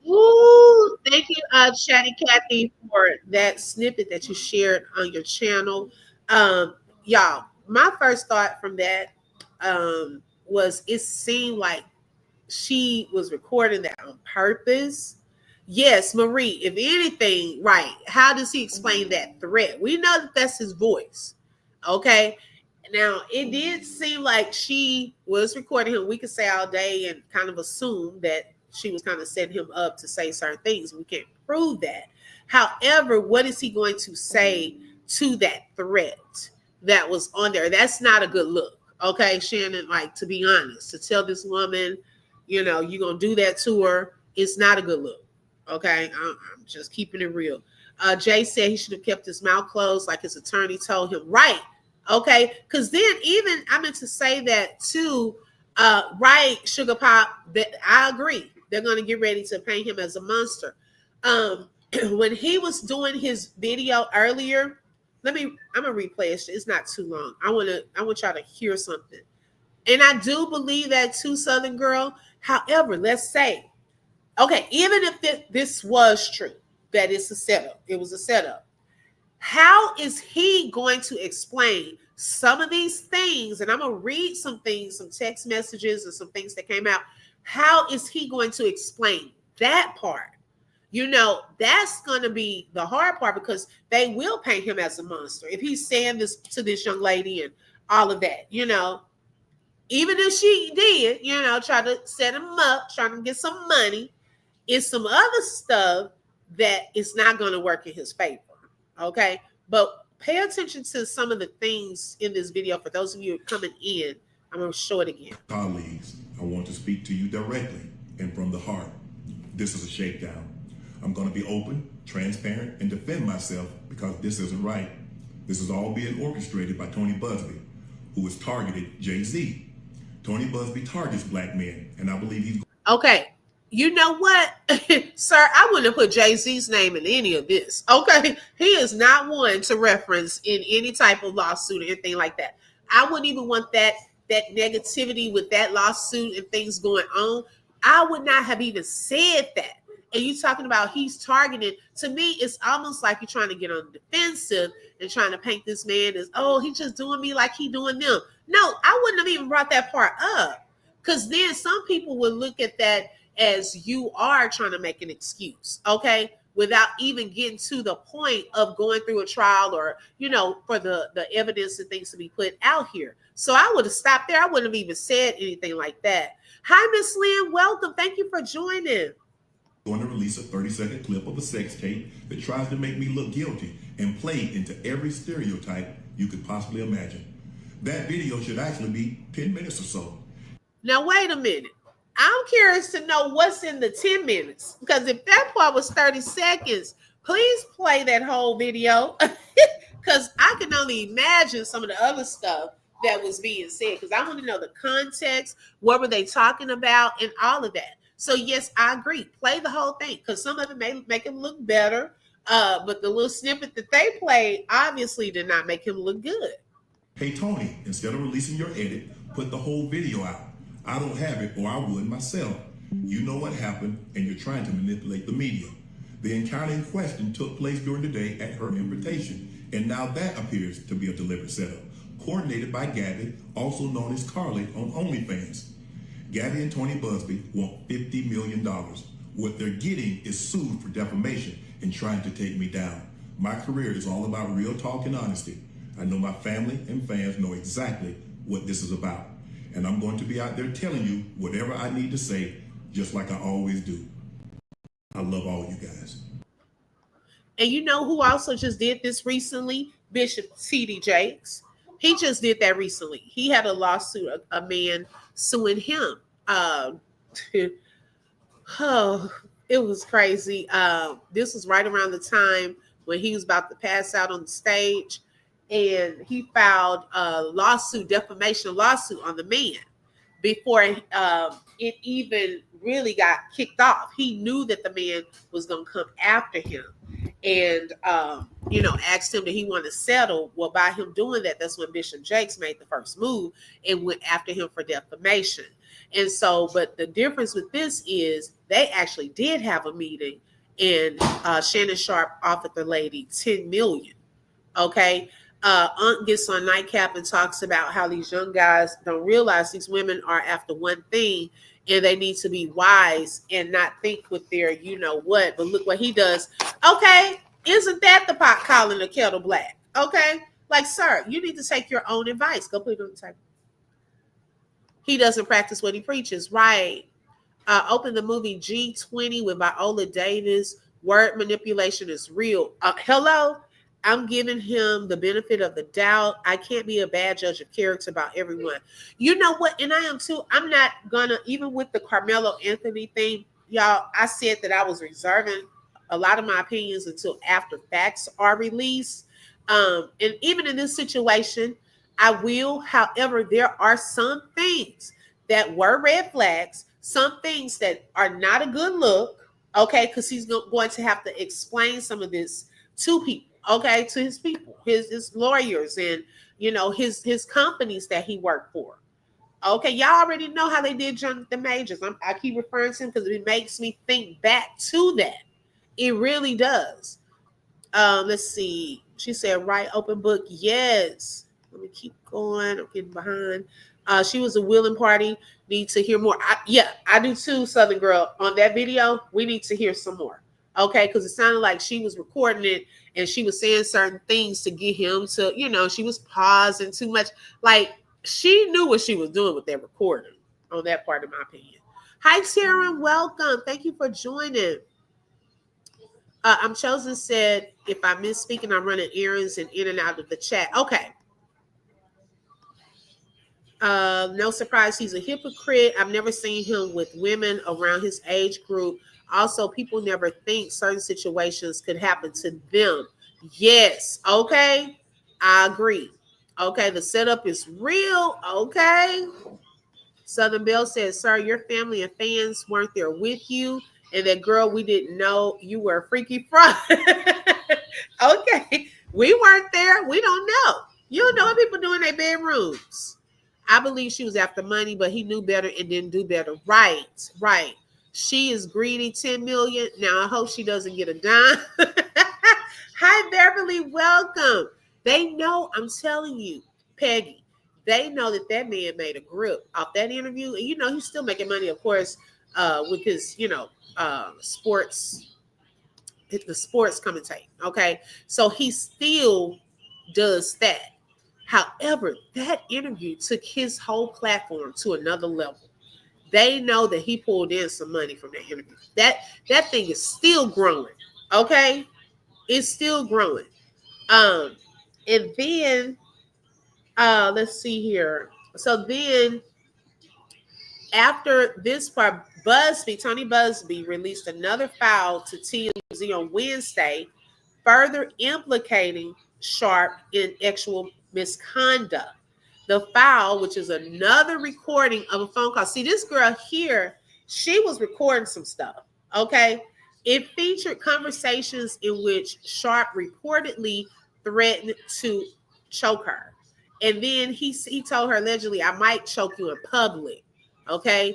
[SPEAKER 1] Ooh, thank you, Chatty Cathy, for that snippet that you shared on your channel. Y'all, my first thought from that was it seemed like she was recording that on purpose. Yes, Marie, if anything, right, how does he explain that threat? We know that that's his voice, okay? Now, it did seem like she was recording him. We could say all day and kind of assume that she was kind of setting him up to say certain things. We can't prove that. However, what is he going to say to that threat that was on there? That's not a good look. Okay, Shannon, like, to be honest, to tell this woman, you're going to do that to her, it's not a good look. Okay, I'm just keeping it real. Jay said he should have kept his mouth closed like his attorney told him. Right. Okay, because then even I meant to say that too. Right, Sugar Pop, that I agree. They're going to get ready to paint him as a monster. When he was doing his video earlier, I'm gonna replay it. It's not too long. I want y'all to hear something. And I do believe that too, Southern Girl. However, let's say, okay, even if this was true, that it's a setup, it was a setup. How is he going to explain some of these things? And I'm going to read some things, some text messages and some things that came out. How is he going to explain that part? That's going to be the hard part, because they will paint him as a monster. If he's saying this to this young lady and all of that, even if she did, try to set him up, trying to get some money, it's some other stuff that is not going to work in his favor. Okay, but pay attention to some of the things in this video. For those of you coming in, I'm going to show it again.
[SPEAKER 5] Colleagues, I want to speak to you directly and from the heart. This is a shakedown. I'm going to be open, transparent, and defend myself, because this isn't right. This is all being orchestrated by Tony Busby, who has targeted Jay-Z. Tony Busby targets black men, and I believe he's...
[SPEAKER 1] Okay. You know what, sir? I wouldn't have put Jay-Z's name in any of this. Okay, he is not one to reference in any type of lawsuit or anything like that. I wouldn't even want that negativity with that lawsuit and things going on. I would not have even said that. And you talking about he's targeted? To me, it's almost like you're trying to get on the defensive and trying to paint this man as, oh, he's just doing me like he doing them. No, I wouldn't have even brought that part up, because then some people would look at that as you are trying to make an excuse, okay, without even getting to the point of going through a trial or, for the evidence and things to be put out here. So I would have stopped there. I wouldn't have even said anything like that. Hi, Miss Lynn. Welcome. Thank you for joining.
[SPEAKER 5] Going to release a 30-second clip of a sex tape that tries to make me look guilty and play into every stereotype you could possibly imagine. That video should actually be 10 minutes or so.
[SPEAKER 1] Now, wait a minute. I'm curious to know what's in the 10 minutes, because if that part was 30 seconds, please play that whole video, because I can only imagine some of the other stuff that was being said, because I want to know the context, what were they talking about, and all of that. So, yes, I agree. Play the whole thing, because some of it may make him look better, but the little snippet that they played obviously did not make him look good.
[SPEAKER 5] Hey, Tony, instead of releasing your edit, put the whole video out. I don't have it, or I would myself. You know what happened, and you're trying to manipulate the media. The encounter in question took place during the day at her invitation, and now that appears to be a deliberate setup, coordinated by Gabby, also known as Carly, on OnlyFans. Gabby and Tony Busby want $50 million. What they're getting is sued for defamation and trying to take me down. My career is all about real talk and honesty. I know my family and fans know exactly what this is about. And I'm going to be out there telling you whatever I need to say, just like I always do. I love all you guys.
[SPEAKER 1] And you know who also just did this recently? Bishop T.D. Jakes. He just did that recently. He had a lawsuit, a man suing him. It was crazy. This was right around the time when he was about to pass out on the stage. And he filed a defamation lawsuit on the man before it even really got kicked off. He knew that the man was going to come after him and, asked him that he wanted to settle. Well, by him doing that, that's when Bishop Jakes made the first move and went after him for defamation. And so, but the difference with this is they actually did have a meeting, and Shannon Sharpe offered the lady $10 million. Okay. Aunt gets on Nightcap and talks about how these young guys don't realize these women are after one thing, and they need to be wise and not think with their what. But look what he does. Okay, isn't that the pot calling the kettle black? Okay, like, sir, you need to take your own advice. Go put it on the table. He doesn't practice what he preaches, right? Open the movie G20 with Viola Davis. Word manipulation is real. Hello, I'm giving him the benefit of the doubt. I can't be a bad judge of character about everyone. You know what? And I am too. I'm not gonna, even with the Carmelo Anthony thing, y'all, I said that I was reserving a lot of my opinions until after facts are released. And even in this situation, I will. However, there are some things that were red flags, some things that are not a good look. Okay, because he's going to have to explain some of this to people. Okay, to his people, his lawyers, and his companies that he worked for. Okay, y'all already know how they did Jonathan Majors. I keep referring to him because it makes me think back to that. It really does. Let's see. She said, "Right, open book." Yes. Let me keep going. I'm getting behind. She was a willing party. Need to hear more. I do too, Southern Girl. On that video, we need to hear some more. Okay, because it sounded like she was recording it and she was saying certain things to get him to, she was pausing too much. Like, she knew what she was doing with that recording on that part, in my opinion. Hi, Taryn. Welcome. Thank you for joining. I'm chosen said, if I miss speaking, I'm running errands and in and out of the chat. Okay. No surprise, he's a hypocrite. I've never seen him with women around his age group. Also, people never think certain situations could happen to them. Yes. Okay. I agree. Okay. The setup is real. Okay. Southern Belle says, "Sir, your family and fans weren't there with you. And that girl, we didn't know you were a freaky fraud." Okay. We weren't there. We don't know. You don't know what people do in their bedrooms. I believe she was after money, but he knew better and didn't do better. Right, right. She is greedy, 10 million. Now I hope she doesn't get a dime. Hi, Beverly. Welcome. They know, I'm telling you, Peggy, they know that man made a grip off that interview. And he's still making money, of course, with his, sports, the sports commentating. Okay. So he still does that. However, that interview took his whole platform to another level. They know that he pulled in some money from that interview. That thing is still growing. Okay. It's still growing. And then let's see here. So then after this part, Tony Busby released another file to TMZ on Wednesday, further implicating Sharpe in actual misconduct. The file, which is another recording of a phone call. See, this girl here, she was recording some stuff. Okay. It featured conversations in which Sharpe reportedly threatened to choke her. And then he told her allegedly, "I might choke you in public." Okay.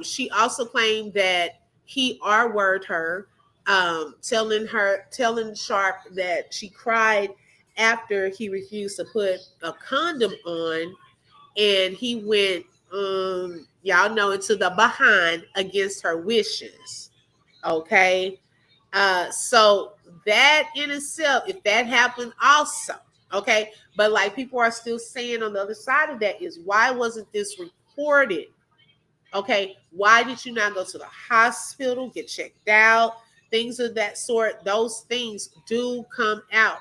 [SPEAKER 1] She also claimed that he R-worded her, telling Sharpe that she cried after he refused to put a condom on, and he went, y'all know, into the behind against her wishes. Okay. So that in itself, if that happened also, okay. But like people are still saying on the other side of that is, why wasn't this reported? Okay. Why did you not go to the hospital, get checked out, things of that sort? Those things do come out.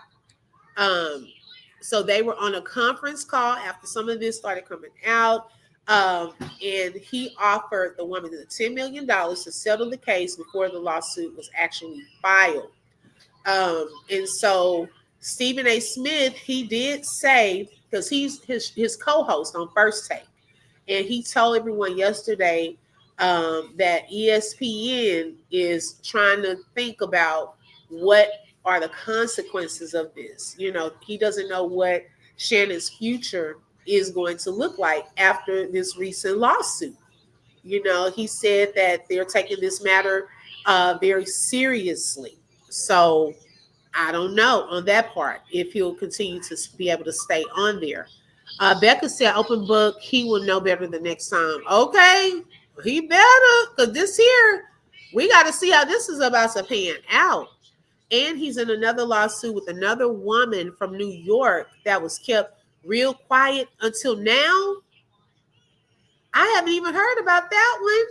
[SPEAKER 1] So they were on a conference call after some of this started coming out. And he offered the woman the $10 million to settle the case before the lawsuit was actually filed. And so Stephen A. Smith, he did say, because he's his co-host on First Take, and he told everyone yesterday that ESPN is trying to think about what are the consequences of this. He doesn't know what Shannon's future is going to look like after this recent lawsuit. He said that they're taking this matter very seriously. So I don't know on that part if he'll continue to be able to stay on there. Becca said, "Open book, he will know better the next time." Okay, he better, because this here, we got to see how this is about to pan out. And he's in another lawsuit with another woman from New York that was kept real quiet until now. I haven't even heard about that one.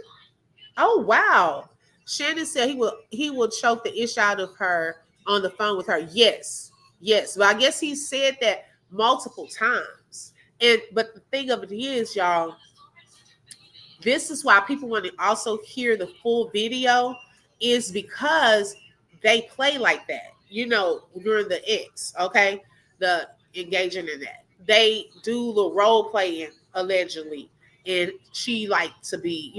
[SPEAKER 1] Oh, wow. Shannon said he will choke the ish out of her on the phone with her. Yes, yes. But I guess he said that multiple times. But the thing of it is, y'all, this is why people want to also hear the full video, is because they play like that, during the X, okay? The engaging in that. They do the role playing allegedly, and she liked to be,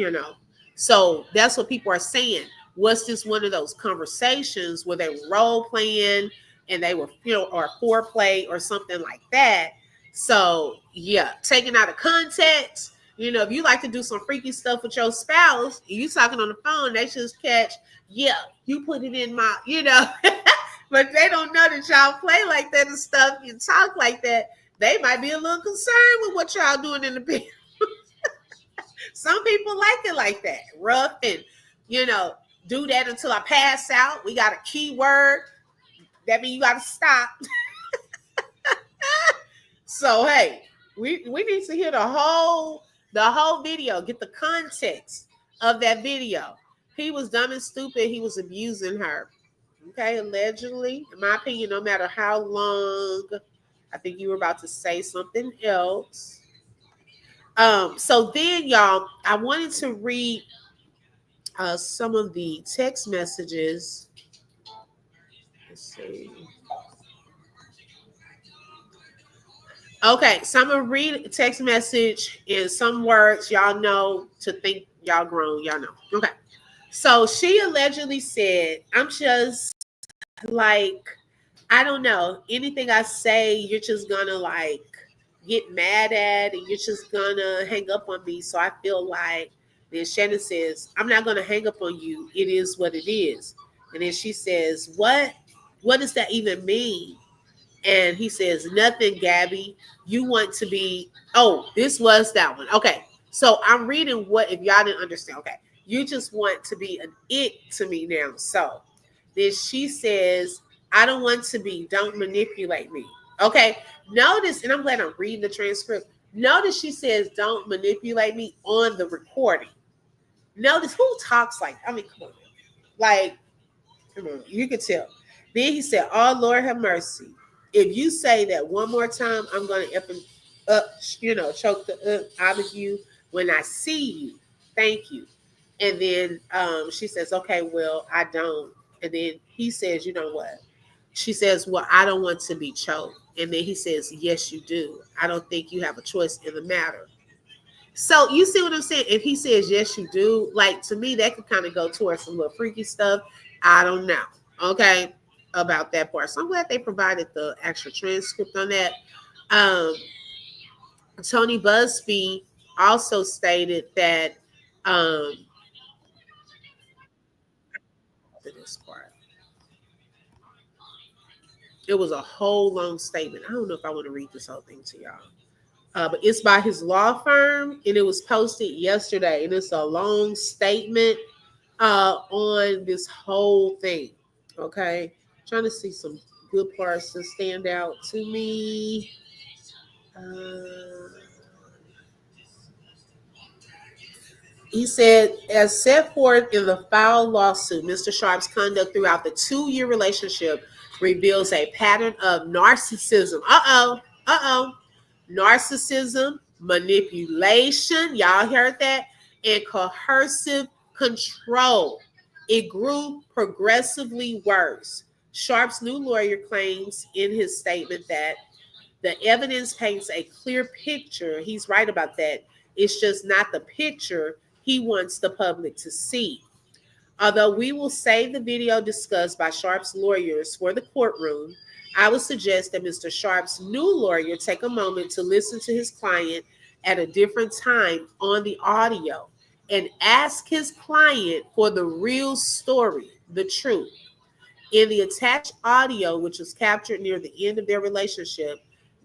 [SPEAKER 1] So that's what people are saying. Was this one of those conversations where they were role playing and they were, or foreplay or something like that? So yeah, taken out of context. If you like to do some freaky stuff with your spouse, you talking on the phone, they just catch, yeah, you put it in my, but they don't know that y'all play like that and stuff. You talk like that. They might be a little concerned with what y'all doing in the bed. Some people like it like that, rough and, do that until I pass out. We got a keyword. That means you got to stop. So, hey, we need to hear the whole video, get the context of that video. He was dumb and stupid. He was abusing her. Okay, allegedly, in my opinion, no matter how long. I think you were about to say something else. So then, y'all, I wanted to read some of the text messages. Let's see. Okay, so I'm gonna read a text message in some words y'all know to think y'all grown, y'all know. Okay. So she allegedly said, I'm just like, I don't know, anything I say, you're just gonna like get mad at and you're just gonna hang up on me. So I feel like, then Shannon says, I'm not gonna hang up on you. It is what it is. And then she says, what does that even mean? And he says, nothing, Gabby. You want to be, this was that one. Okay. So I'm reading what, if y'all didn't understand, okay. You just want to be an it to me now. So then she says, I don't want to be, don't manipulate me. Okay. Notice, and I'm glad I'm reading the transcript. Notice she says, don't manipulate me on the recording. Notice who talks like, I mean, come on. Like, come on, you can tell. Then he said, oh, Lord have mercy. If you say that one more time, I'm going to choke the out of you when I see you. Thank you. And then she says, okay, well, I don't. And then he says, you know what? She says, well, I don't want to be choked. And then he says, yes, you do. I don't think you have a choice in the matter. So you see what I'm saying? If he says, yes, you do, like to me, that could kind of go towards some little freaky stuff. I don't know. Okay. About that part. So I'm glad they provided the actual transcript on that. Tony Busby also stated that this part. It was a whole long statement. I don't know if I want to read this whole thing to y'all. But it's by his law firm, and it was posted yesterday. And it's a long statement on this whole thing. Okay. Trying to see some good parts to stand out to me. He said, as set forth in the filed lawsuit, Mr. Sharpe's conduct throughout the 2-year relationship reveals a pattern of narcissism. Narcissism, manipulation, y'all heard that, and coercive control. It grew progressively worse. Sharpe's new lawyer claims in his statement that the evidence paints a clear picture. He's right about that. It's just not the picture he wants the public to see. Although we will save the video discussed by Sharpe's lawyers for the courtroom, I would suggest that Mr. Sharpe's new lawyer take a moment to listen to his client at a different time on the audio and ask his client for the real story, the truth. In the attached audio, which was captured near the end of their relationship,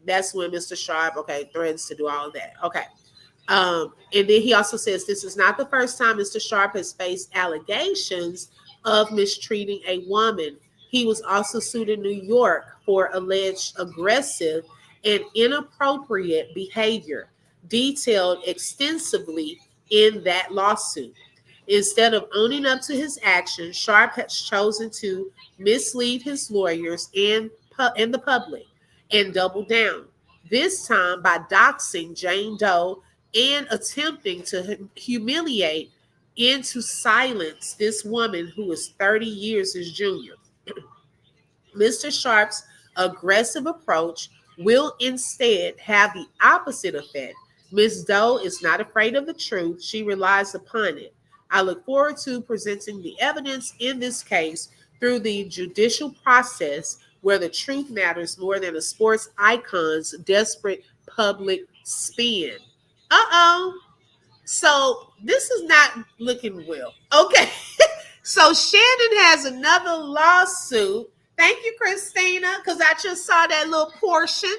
[SPEAKER 1] that's when Mr. Sharpe, threatens to do all of that. Okay. And then he also says this is not the first time Mr. Sharpe has faced allegations of mistreating a woman. He was also sued in New York for alleged aggressive and inappropriate behavior, detailed extensively in that lawsuit. Instead of owning up to his actions, Sharpe has chosen to mislead his lawyers and the public and double down, this time by doxing Jane Doe and attempting to humiliate into silence this woman who is 30 years his junior. Mr. Sharpe's aggressive approach will instead have the opposite effect. Ms. Doe is not afraid of the truth, she relies upon it. I look forward to presenting the evidence in this case through the judicial process where the truth matters more than a sports icon's desperate public spin. Uh-oh. So this is not looking well. Okay. So Shannon has another lawsuit. Thank you, Christina, because I just saw that little portion.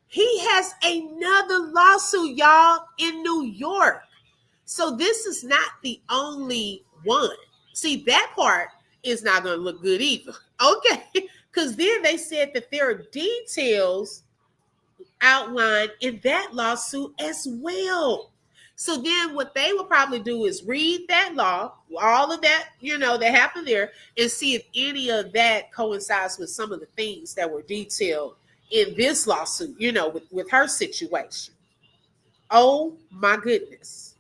[SPEAKER 1] He has another lawsuit, y'all, in New York. So this is not the only one. See, that part is not going to look good either. Okay. Because then they said that there are details outlined in that lawsuit as well. So then what they will probably do is read that law, all of that, that happened there, and see if any of that coincides with some of the things that were detailed in this lawsuit, with her situation. Oh my goodness.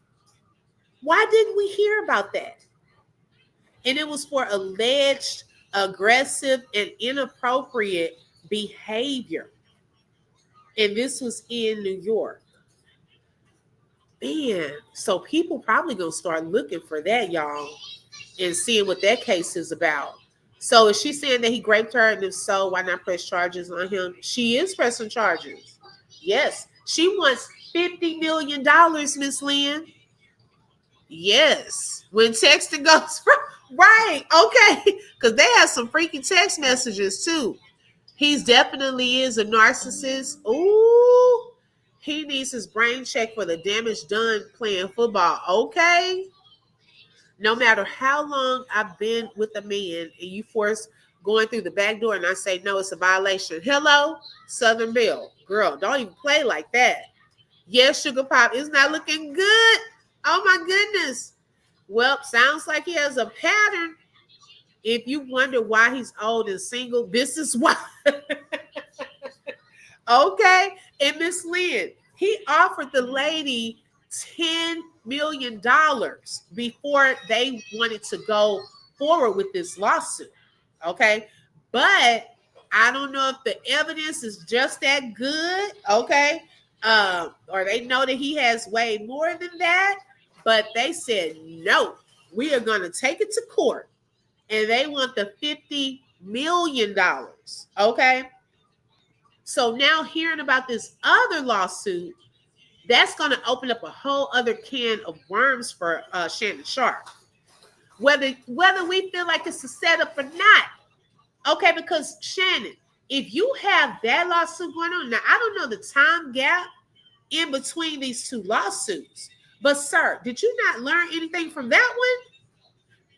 [SPEAKER 1] Why didn't we hear about that? And it was for alleged aggressive and inappropriate behavior. And this was in New York. Man, so people probably gonna start looking for that, y'all, and seeing what that case is about. So is she saying that he raped her, and if so, why not press charges on him? She is pressing charges. Yes, she wants $50 million, Miss Lynn. Yes, when texting goes right, okay, because they have some freaky text messages too. He's definitely is a narcissist. Ooh, he needs his brain checked for the damage done playing football. Okay. No matter how long I've been with a man and you force going through the back door and I say, no, it's a violation. Hello, Southern Belle. Girl, don't even play like that. Yes, Sugar Pop, it's not looking good. Oh my goodness. Well, sounds like he has a pattern. If you wonder why he's old and single, this is why. Okay. And Miss Lynn, he offered the lady $10 million before they wanted to go forward with this lawsuit. Okay. But I don't know if the evidence is just that good. Okay. Or they know that he has way more than that. But they said, no, we are going to take it to court. And they want the $50 million. Okay. So now hearing about this other lawsuit, that's going to open up a whole other can of worms for Shannon Sharpe. Whether we feel like it's a setup or not. Okay, because Shannon, if you have that lawsuit going on, now I don't know the time gap in between these two lawsuits, but sir, did you not learn anything from that one?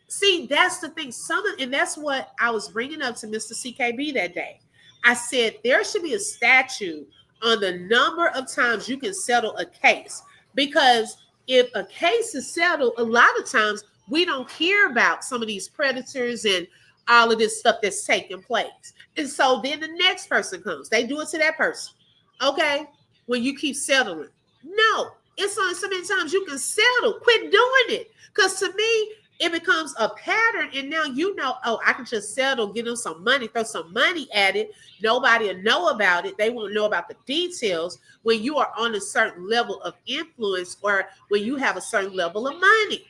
[SPEAKER 1] See, that's the thing. And that's what I was bringing up to Mr. CKB that day. I said there should be a statute on the number of times you can settle a case. Because if a case is settled, a lot of times we don't hear about some of these predators and all of this stuff that's taking place. And so then the next person comes. They do it to that person. Okay? When you keep settling. No. It's only so many times you can settle. Quit doing it. Because to me, it becomes a pattern, and now I can just settle, give them some money, throw some money at it. Nobody will know about it. They won't know about the details when you are on a certain level of influence or when you have a certain level of money.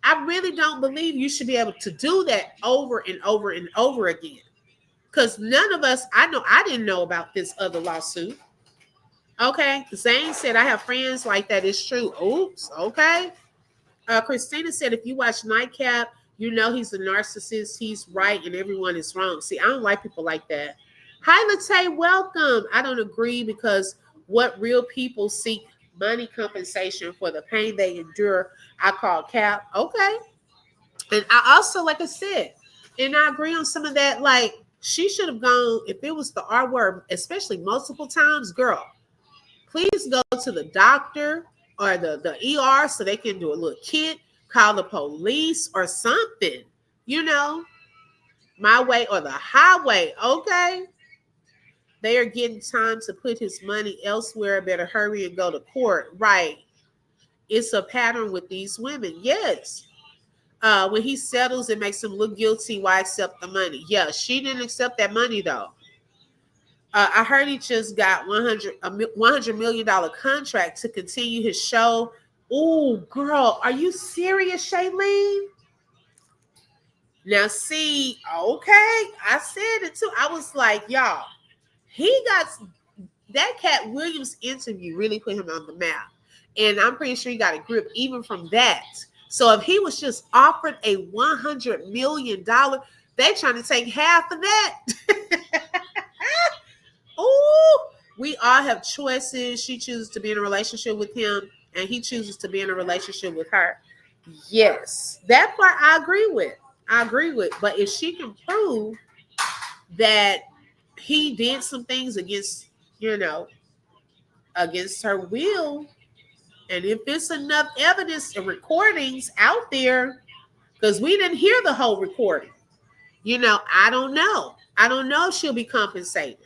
[SPEAKER 1] I really don't believe you should be able to do that over and over and over again. Because none of us, I didn't know about this other lawsuit. Okay. Zane said, I have friends like that. It's true. Oops. Okay. Christina said, if you watch Nightcap, you know he's a narcissist. He's right and everyone is wrong. See, I don't like people like that. Hi, Latte, welcome. I don't agree because what real people seek money compensation for the pain they endure, I call cap. Okay. And I also, like I said, and I agree on some of that, like she should have gone, if it was the R word, especially multiple times, girl, please go to the doctor or the ER so they can do a little kit call the police or something, you know, my way or the highway. Okay. They are getting time to put his money elsewhere. Better hurry and go to court. Right. It's a pattern with these women. Yes. When he settles, it makes him look guilty. Why accept the money? Yeah, she didn't accept that money though. I heard he just got $100 million contract to continue his show. Oh, girl, are you serious, Shailene? Now, see, okay, I said it too. I was like, y'all, he got that Cat Williams interview really put him on the map. And I'm pretty sure he got a grip even from that. So if he was just offered a $100 million, they trying to take half of that. Oh, we all have choices. She chooses to be in a relationship with him, and he chooses to be in a relationship with her. Yes, that part I agree with. But if she can prove that he did some things against, against her will, and if it's enough evidence and recordings out there, because we didn't hear the whole recording, I don't know. I don't know if she'll be compensated.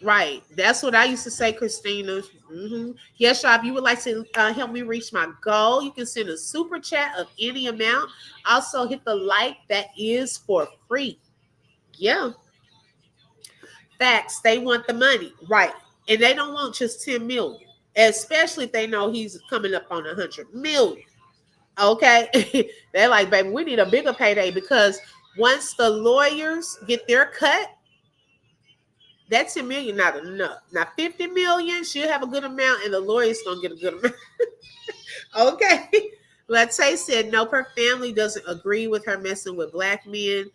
[SPEAKER 1] Right. That's what I used to say, Christina. Mm-hmm. Yes, Sharpe, if you would like to help me reach my goal, you can send a super chat of any amount. Also, hit the like. That is for free. Yeah. Facts. They want the money. Right. And they don't want just 10 million, especially if they know he's coming up on 100 million. Okay. They're like, baby, we need a bigger payday, because once the lawyers get their cut, that 10 million not enough. Now 50 million, she'll have a good amount, and the lawyer's gonna get a good amount. Okay. Latte said nope, her family doesn't agree with her messing with black men.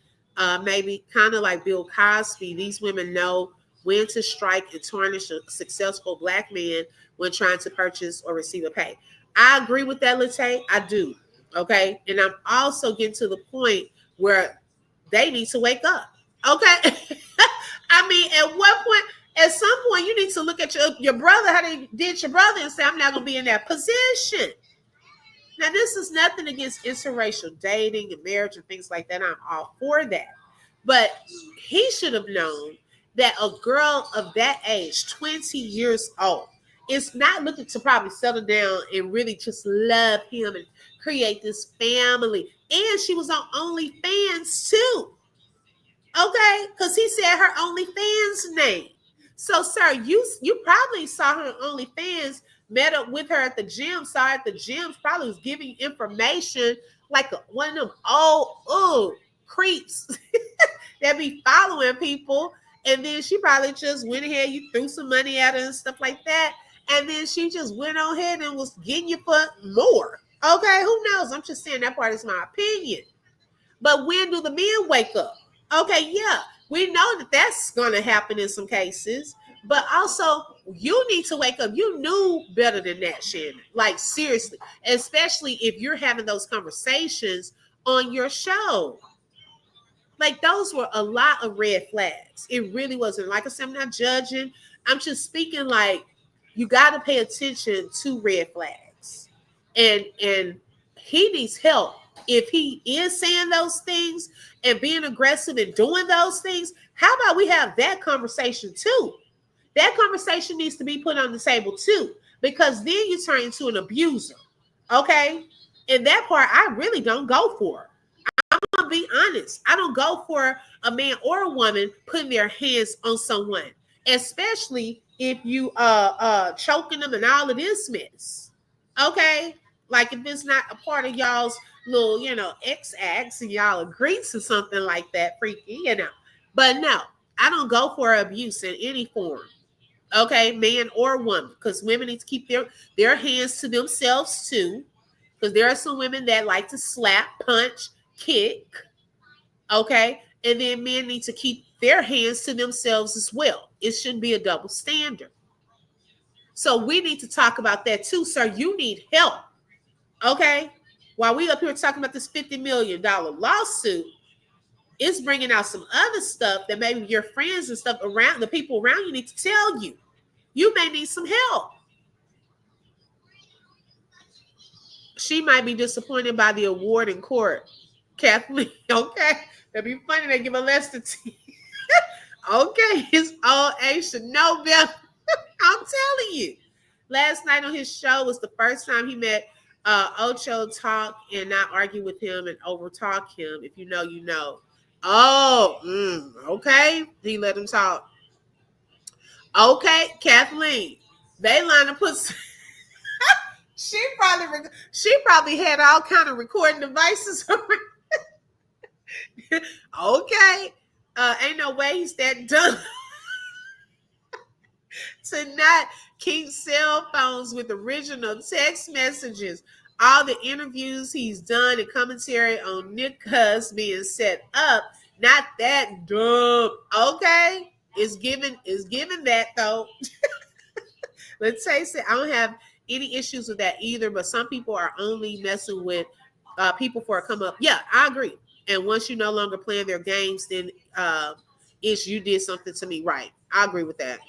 [SPEAKER 1] Maybe kind of like Bill Cosby. These women know when to strike and tarnish a successful black man when trying to purchase or receive a pay. I agree with that, Latte. I do. Okay. And I'm also getting to the point where they need to wake up. Okay. I mean, at some point, you need to look at your brother, how they did your brother, and say, I'm not going to be in that position. Now, this is nothing against interracial dating and marriage and things like that. I'm all for that. But he should have known that a girl of that age, 20 years old, is not looking to probably settle down and really just love him and create this family. And she was on OnlyFans too. Okay, because he said her OnlyFans name. So, sir, you probably saw her on OnlyFans, met up with her at the gym, saw her at the gym, probably was giving you information like one of them old creeps that be following people. And then she probably just went ahead, you threw some money at her and stuff like that. And then she just went on ahead and was getting you for more. Okay, who knows? I'm just saying that part is my opinion. But when do the men wake up? Okay, yeah, we know that that's going to happen in some cases, but also you need to wake up. You knew better than that, Shannon. Like, seriously, especially if you're having those conversations on your show. Like, those were a lot of red flags. It really wasn't. Like I said, I'm not judging. I'm just speaking like you got to pay attention to red flags. And he needs help. If he is saying those things and being aggressive and doing those things, how about we have that conversation too? That conversation needs to be put on the table too, because then you turn into an abuser. Okay? And that part I really don't go for. I'm gonna be honest. I don't go for a man or a woman putting their hands on someone, especially if you choking them and all of this mess. Okay? Like if it's not a part of y'all's little, X-acts and y'all agree to something like that, freaky, But no, I don't go for abuse in any form. Okay, man or woman, because women need to keep their hands to themselves too. Because there are some women that like to slap, punch, kick. Okay, and then men need to keep their hands to themselves as well. It shouldn't be a double standard. So we need to talk about that too, sir. You need help. Okay, while we up here talking about this $50 million lawsuit, it's bringing out some other stuff that maybe your friends and stuff around, the people around you need to tell you. You may need some help. She might be disappointed by the award in court. Kathleen, okay? That'd be funny. They give her less than 10. Okay, his old age should know better. I'm telling you. Last night on his show was the first time he met Ocho, talk and not argue with him and over talk him. If you know, you know. Oh, okay. He let him talk. Okay, Kathleen. They line to put. she probably had all kind of recording devices. Okay, ain't no way he's that dumb to not keep cell phones with original text messages. All the interviews he's done and commentary on Nick Cuss being set up. Not that dumb. Okay, it's given that though. Let's face it, I don't have any issues with that either. But some people are only messing with people for a come up. Yeah, I agree. And once you no longer playing their games, then it's you did something to me right. I agree with that.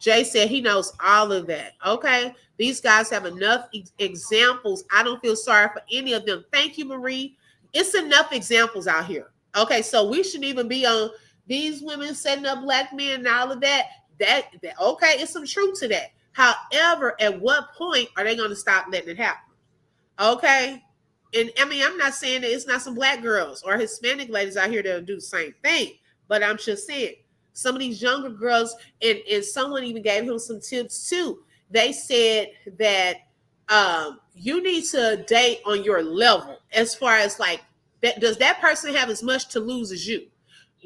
[SPEAKER 1] Jay said he knows all of that. Okay. These guys have enough examples. I don't feel sorry for any of them. Thank you, Marie. It's enough examples out here. Okay. So we shouldn't even be on these women setting up black men and all of that. That okay, it's some truth to that. However, at what point are they going to stop letting it happen? Okay. And I mean, I'm not saying that it's not some black girls or Hispanic ladies out here that'll do the same thing, but I'm just saying some of these younger girls, and someone even gave him some tips too. They said that you need to date on your level as far as like that. Does that person have as much to lose as you?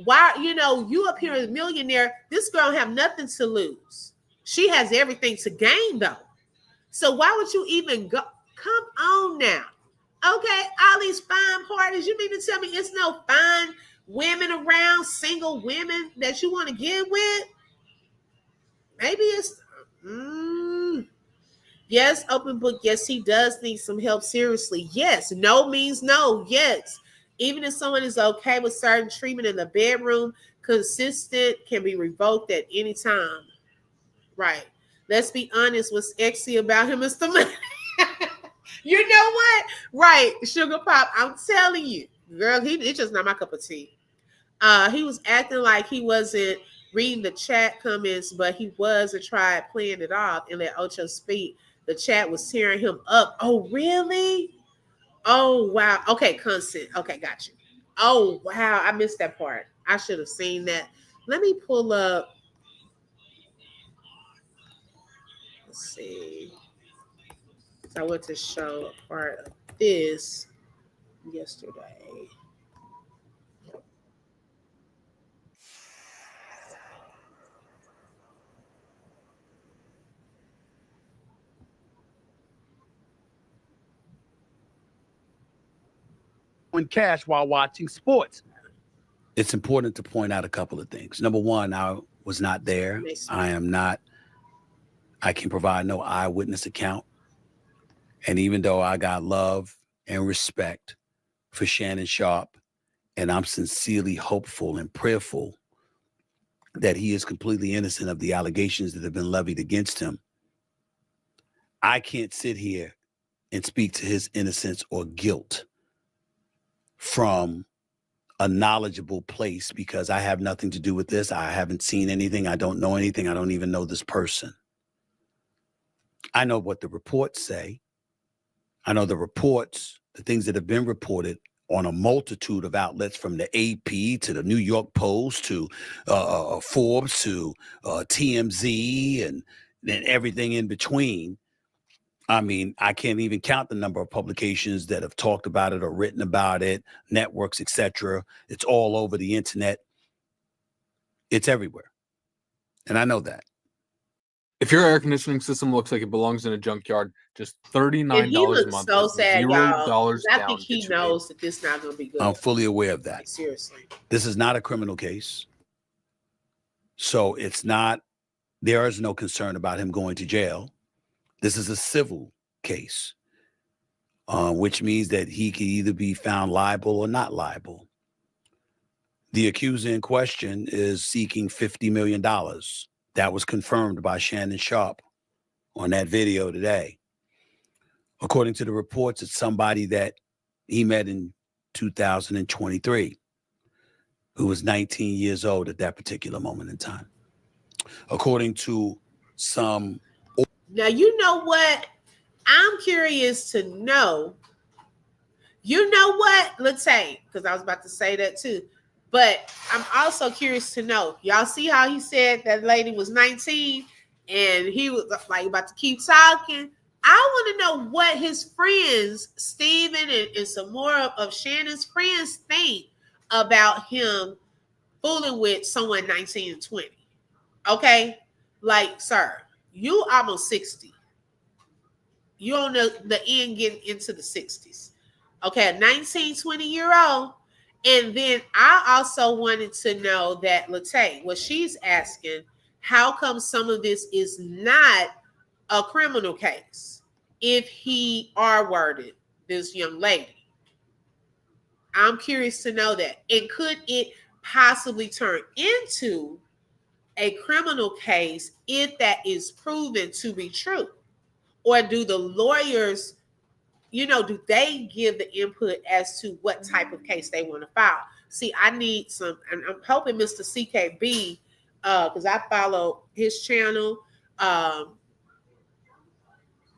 [SPEAKER 1] Why, you up here as a millionaire, this girl have nothing to lose. She has everything to gain though. So why would you even go? Come on now. Okay, all these fine parties. You mean to tell me it's no fine women around, single women that you want to get with? Maybe it's yes, open book. Yes, he does need some help. Seriously. Yes. No means no. Yes. Even if someone is okay with certain treatment in the bedroom, consistent can be revoked at any time. Right. Let's be honest. What's sexy about him is the money. You know what? Right. Sugar Pop. I'm telling you. Girl, it's just not my cup of tea. He was acting like he wasn't reading the chat comments, but he was and tried playing it off and let Ocho speak. The chat was tearing him up. Oh, really? Oh, wow. Okay, consent. Okay, got you. Oh, wow. I missed that part. I should have seen that. Let me pull up. Let's see. I went to show a part of this yesterday.
[SPEAKER 7] Cash while watching sports.
[SPEAKER 8] It's important to point out a couple of things. Number one, I was not there. I can provide no eyewitness account. And even though I got love and respect for Shannon Sharpe, and I'm sincerely hopeful and prayerful that he is completely innocent of the allegations that have been levied against him, I can't sit here and speak to his innocence or guilt from a knowledgeable place because I have nothing to do with this. I haven't seen anything. I don't know anything. I don't even know this person. I know what the reports say. I know the reports, the things that have been reported on a multitude of outlets, from the AP to the New York Post to Forbes to TMZ and everything in between. I mean, I can't even count the number of publications that have talked about it or written about it, networks, etc. It's all over the internet. It's everywhere. And I know that.
[SPEAKER 9] If your air conditioning system looks like it belongs in a junkyard, just $39 a month.
[SPEAKER 1] So sad,
[SPEAKER 9] $0
[SPEAKER 1] I think he knows that this is not going to be good.
[SPEAKER 8] I'm fully aware of that.
[SPEAKER 1] Like, seriously.
[SPEAKER 8] This is not a criminal case. So it's not, there is no concern about him going to jail. This is a civil case, which means that he can either be found liable or not liable. The accuser in question is seeking $50 million. That was confirmed by Shannon Sharpe on that video today. According to the reports, it's somebody that he met in 2023, who was 19 years old at that particular moment in time. According to some...
[SPEAKER 1] Now, you know what? I'm curious to know. You know what? Let's say, because I was about to say that too. But I'm also curious to know. Y'all see how he said that lady was 19 and he was like about to keep talking? I want to know what his friends, Steven and some more of Shannon's friends, think about him fooling with someone 19 and 20. Okay? Like, sir, you almost 60. You on the end getting into the 60s. Okay, a 19, 20-year-old. And then I also wanted to know that Latay, what she's asking, how come some of this is not a criminal case if he R-worded this young lady? I'm curious to know that. And could it possibly turn into a criminal case if that is proven to be true? Or do the lawyers, do they give the input as to what type of case they want to file? See, I need some, and I'm hoping Mr. CKB, because I follow his channel. I'm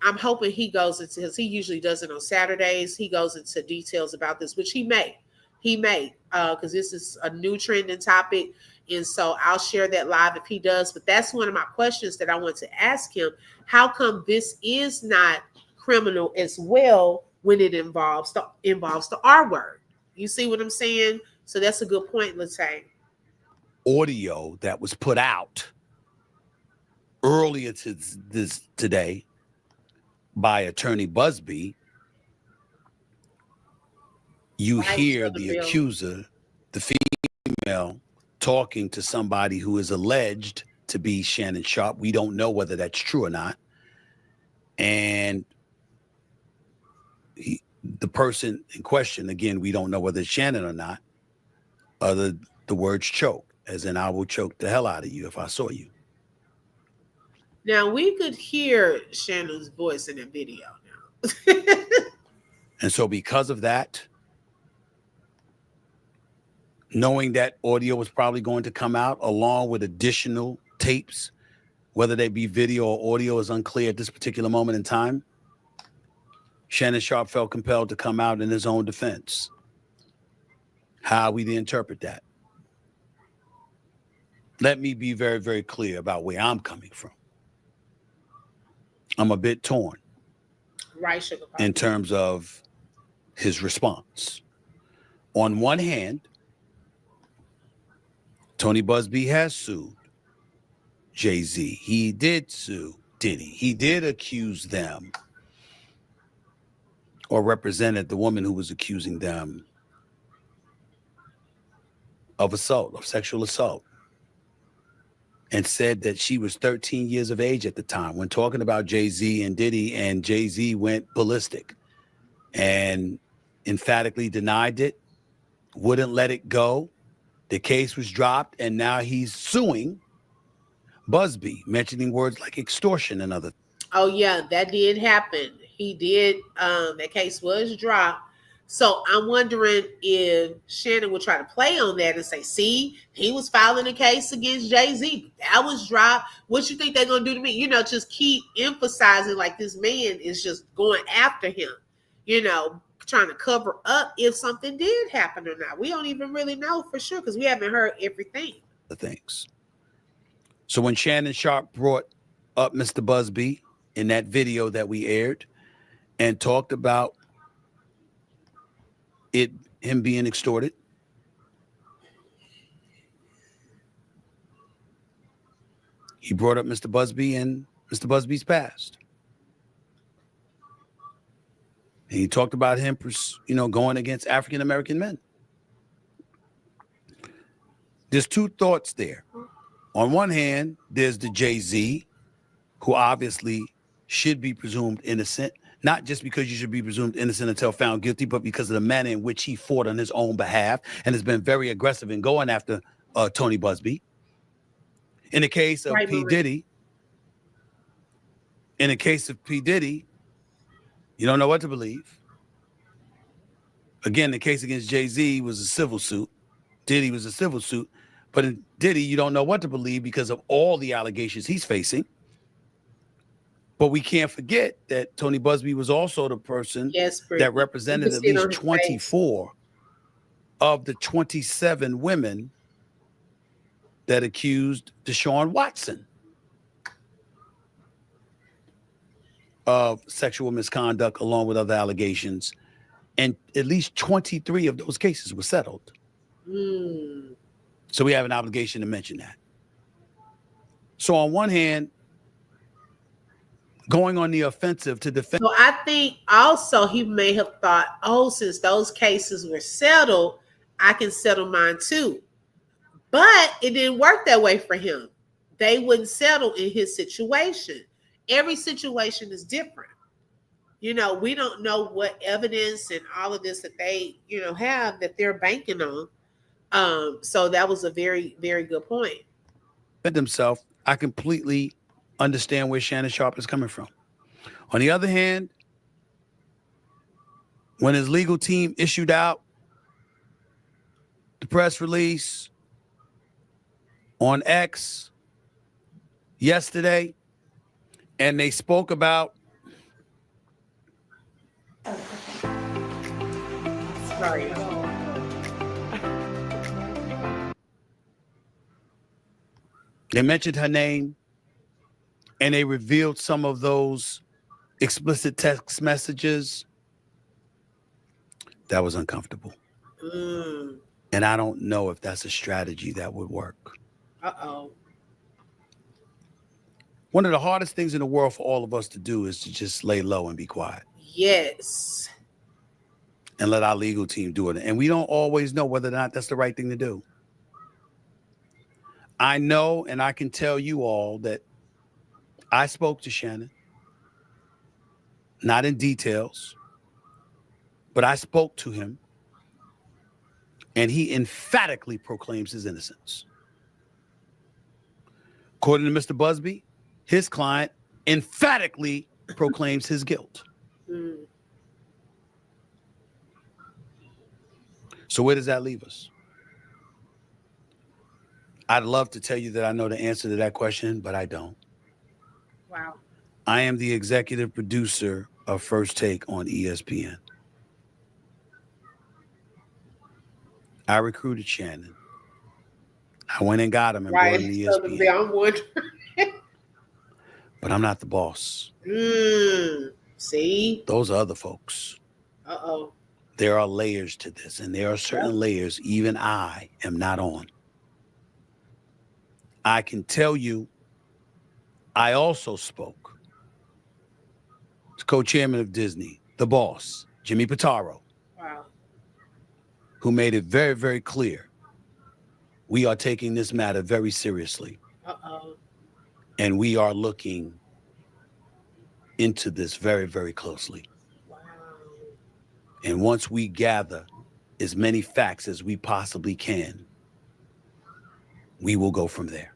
[SPEAKER 1] hoping he goes into his, he usually does it on Saturdays. He goes into details about this, which he may, because this is a new trending topic. And so I'll share that live if he does. But that's one of my questions that I want to ask him. How come this is not criminal as well when it involves the R word? You see what I'm saying? So that's a good point, Latay.
[SPEAKER 8] Audio that was put out earlier today by Attorney Busby, you hear the accuser, the female, talking to somebody who is alleged to be Shannon Sharpe. We don't know whether that's true or not. And the person in question, again, we don't know whether it's Shannon or not, other the words choke, as in I will choke the hell out of you if I saw you.
[SPEAKER 1] Now, we could hear Shannon's voice in that video now.
[SPEAKER 8] And so because of that, knowing that audio was probably going to come out along with additional tapes, whether they be video or audio is unclear at this particular moment in time, Shannon Sharpe felt compelled to come out in his own defense. How we interpret that? Let me be very, very clear about where I'm coming from. I'm a bit torn,
[SPEAKER 1] right, Sugar Pop,
[SPEAKER 8] in terms of his response. On one hand, Tony Busby has sued Jay-Z. He did sue Diddy. He did accuse them, or represented the woman who was accusing them of assault, of sexual assault, and said that she was 13 years of age at the time when talking about Jay-Z and Diddy, and Jay-Z went ballistic and emphatically denied it, wouldn't let it go. The case was dropped, and now he's suing Busby, mentioning words like extortion and other things.
[SPEAKER 1] Oh, yeah, that did happen. He did. That case was dropped. So I'm wondering if Shannon would try to play on that and say, see, he was filing a case against Jay-Z. That was dropped. What you think they're going to do to me? Just keep emphasizing like this man is just going after him, trying to cover up if something did happen or not. We don't even really know for sure because we haven't heard everything.
[SPEAKER 8] The things. So when Shannon Sharpe brought up Mr. Busby in that video that we aired and talked about him being extorted, he brought up Mr. Busby and Mr. Busby's past. And he talked about him, going against African-American men. There's two thoughts there. On one hand, there's the Jay-Z, who obviously should be presumed innocent, not just because you should be presumed innocent until found guilty, but because of the manner in which he fought on his own behalf and has been very aggressive in going after Tony Busby. In the case of P. Diddy, You don't know what to believe. Again, the case against Jay-Z was a civil suit. Diddy was a civil suit. But in Diddy, you don't know what to believe because of all the allegations he's facing. But we can't forget that Tony Busby was also the person that represented at least 24 of the 27 women that accused Deshaun Watson of sexual misconduct along with other allegations. And at least 23 of those cases were settled. So we have an obligation to mention that. So on one hand, going on the offensive to defend.
[SPEAKER 1] So I think also he may have thought, oh, since those cases were settled, I can settle mine too. But it didn't work that way for him. They wouldn't settle in his situation. Every situation is different. You know, we don't know what evidence and all of this that they, you know, have that they're banking on. So that was a very, very good point.
[SPEAKER 8] Himself, I completely understand where Shannon Sharpe is coming from. On the other hand, when his legal team issued out the press release on X yesterday, and they spoke about
[SPEAKER 1] Sorry.
[SPEAKER 8] They mentioned her name, and they revealed some of those explicit text messages. That was uncomfortable. And I don't know if that's a strategy that would work.
[SPEAKER 1] Uh-oh.
[SPEAKER 8] One of the hardest things in the world for all of us to do is to just lay low and be quiet.
[SPEAKER 1] Yes.
[SPEAKER 8] And let our legal team do it. And we don't always know whether or not that's the right thing to do. I know, and I can tell you all that I spoke to Shannon, not in details, but I spoke to him, and he emphatically proclaims his innocence. According to Mr. Busby, his client emphatically proclaims his guilt. So where does that leave us? I'd love to tell you that I know the answer to that question, but I don't.
[SPEAKER 1] Wow.
[SPEAKER 8] I am the executive producer of First Take on ESPN. I recruited Shannon. I went and got him and brought him to ESPN.
[SPEAKER 1] I'm wondering.
[SPEAKER 8] But I'm not the boss.
[SPEAKER 1] See?
[SPEAKER 8] Those are other folks.
[SPEAKER 1] Uh-oh.
[SPEAKER 8] There are layers to this, and there are certain layers even I am not on. I can tell you, I also spoke to co-chairman of Disney, the boss, Jimmy Pitaro, who made it very, very clear we are taking this matter very seriously. And we are looking into this very, very closely. And once we gather as many facts as we possibly can, we will go from there.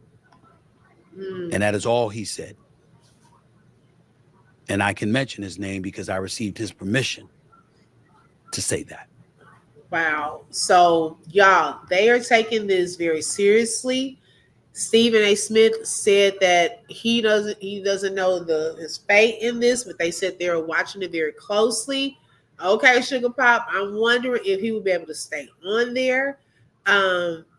[SPEAKER 8] And that is all he said. And I can mention his name because I received his permission to say that.
[SPEAKER 1] Wow. So, y'all, they are taking this very seriously. Stephen A. Smith said that he doesn't know his fate in this, but they said they're watching it very closely. Okay, Sugar Pop, I'm wondering if he would be able to stay on there.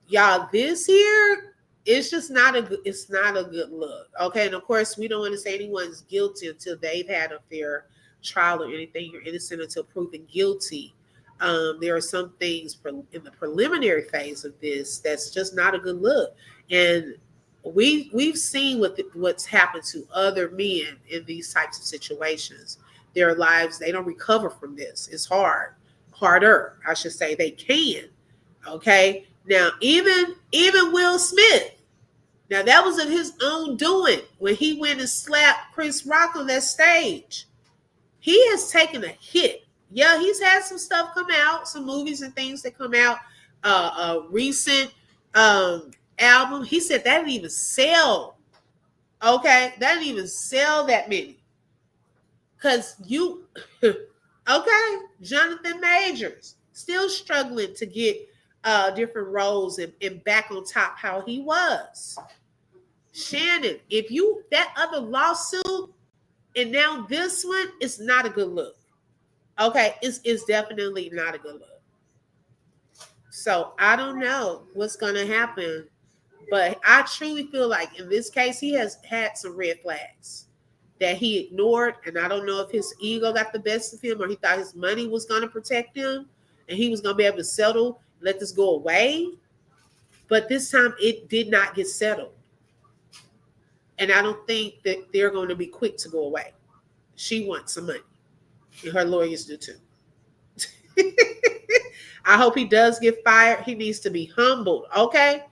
[SPEAKER 1] Y'all, this here, it's just not a good look. Okay, and of course, we don't want to say anyone's guilty until they've had a fair trial or anything. You're innocent until proven guilty. There are some things in the preliminary phase of this that's just not a good look. And we've seen what's happened to other men in these types of situations. Their lives, they don't recover from this. It's harder, I should say. They can. Okay. Now, even Will Smith, now that was of his own doing when he went and slapped Chris Rock on that stage. He has taken a hit. Yeah, he's had some stuff come out, some movies and things that come out. A recent album. He said that didn't even sell. Okay, that didn't even sell that many. Because you, okay, Jonathan Majors, still struggling to get different roles and back on top how he was. Shannon, if you, that other lawsuit and now this one, it's not a good look. Okay, it's definitely not a good look. So I don't know what's going to happen, but I truly feel like in this case, he has had some red flags that he ignored. And I don't know if his ego got the best of him or he thought his money was going to protect him and he was going to be able to settle, let this go away. But this time it did not get settled. And I don't think that they're going to be quick to go away. She wants some money, and her lawyers do too. I hope he does get fired. He needs to be humbled, okay?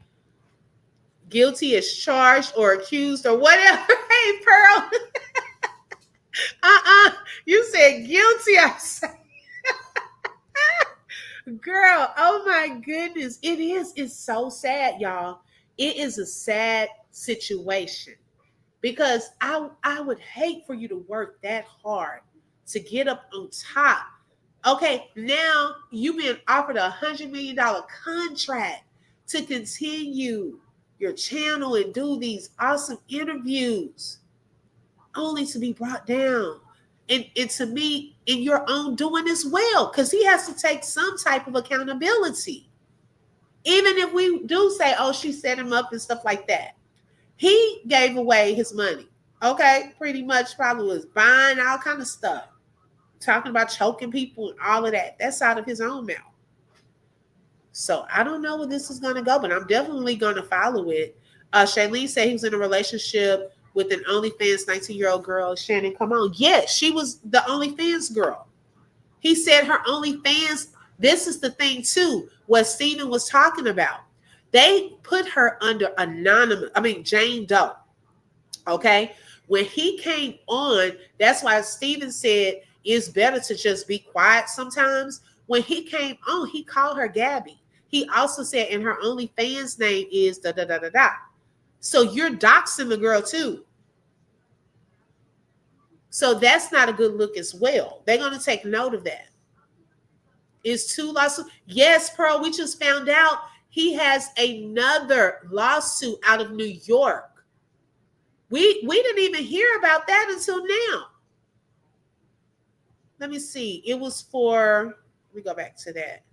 [SPEAKER 1] Guilty as charged or accused or whatever. Hey, Pearl. You said guilty. I said, girl, oh my goodness. It is. It's so sad, y'all. It is a sad situation because I would hate for you to work that hard to get up on top. Okay, now you've been offered $100 million contract to continue your channel and do these awesome interviews, only to be brought down. And to me, in your own doing as well, because he has to take some type of accountability. Even if we do say, oh, she set him up and stuff like that. He gave away his money. Okay, pretty much probably was buying all kind of stuff. Talking about choking people and all of that. That's out of his own mouth. So I don't know where this is going to go, but I'm definitely going to follow it. Shailene said he was in a relationship with an OnlyFans 19-year-old girl. Shannon, come on. Yes, she was the OnlyFans girl. He said her OnlyFans, this is the thing too, what Steven was talking about. They put her under Jane Doe. Okay? When he came on, that's why Steven said it's better to just be quiet sometimes. When he came on, he called her Gabby. He also said in her OnlyFans name is da-da-da-da-da. So you're doxing the girl too. So that's not a good look as well. They're going to take note of that. Is 2 lawsuits? Yes, Pearl, we just found out he has another lawsuit out of New York. We didn't even hear about that until now. Let me see. It was for, let me go back to that.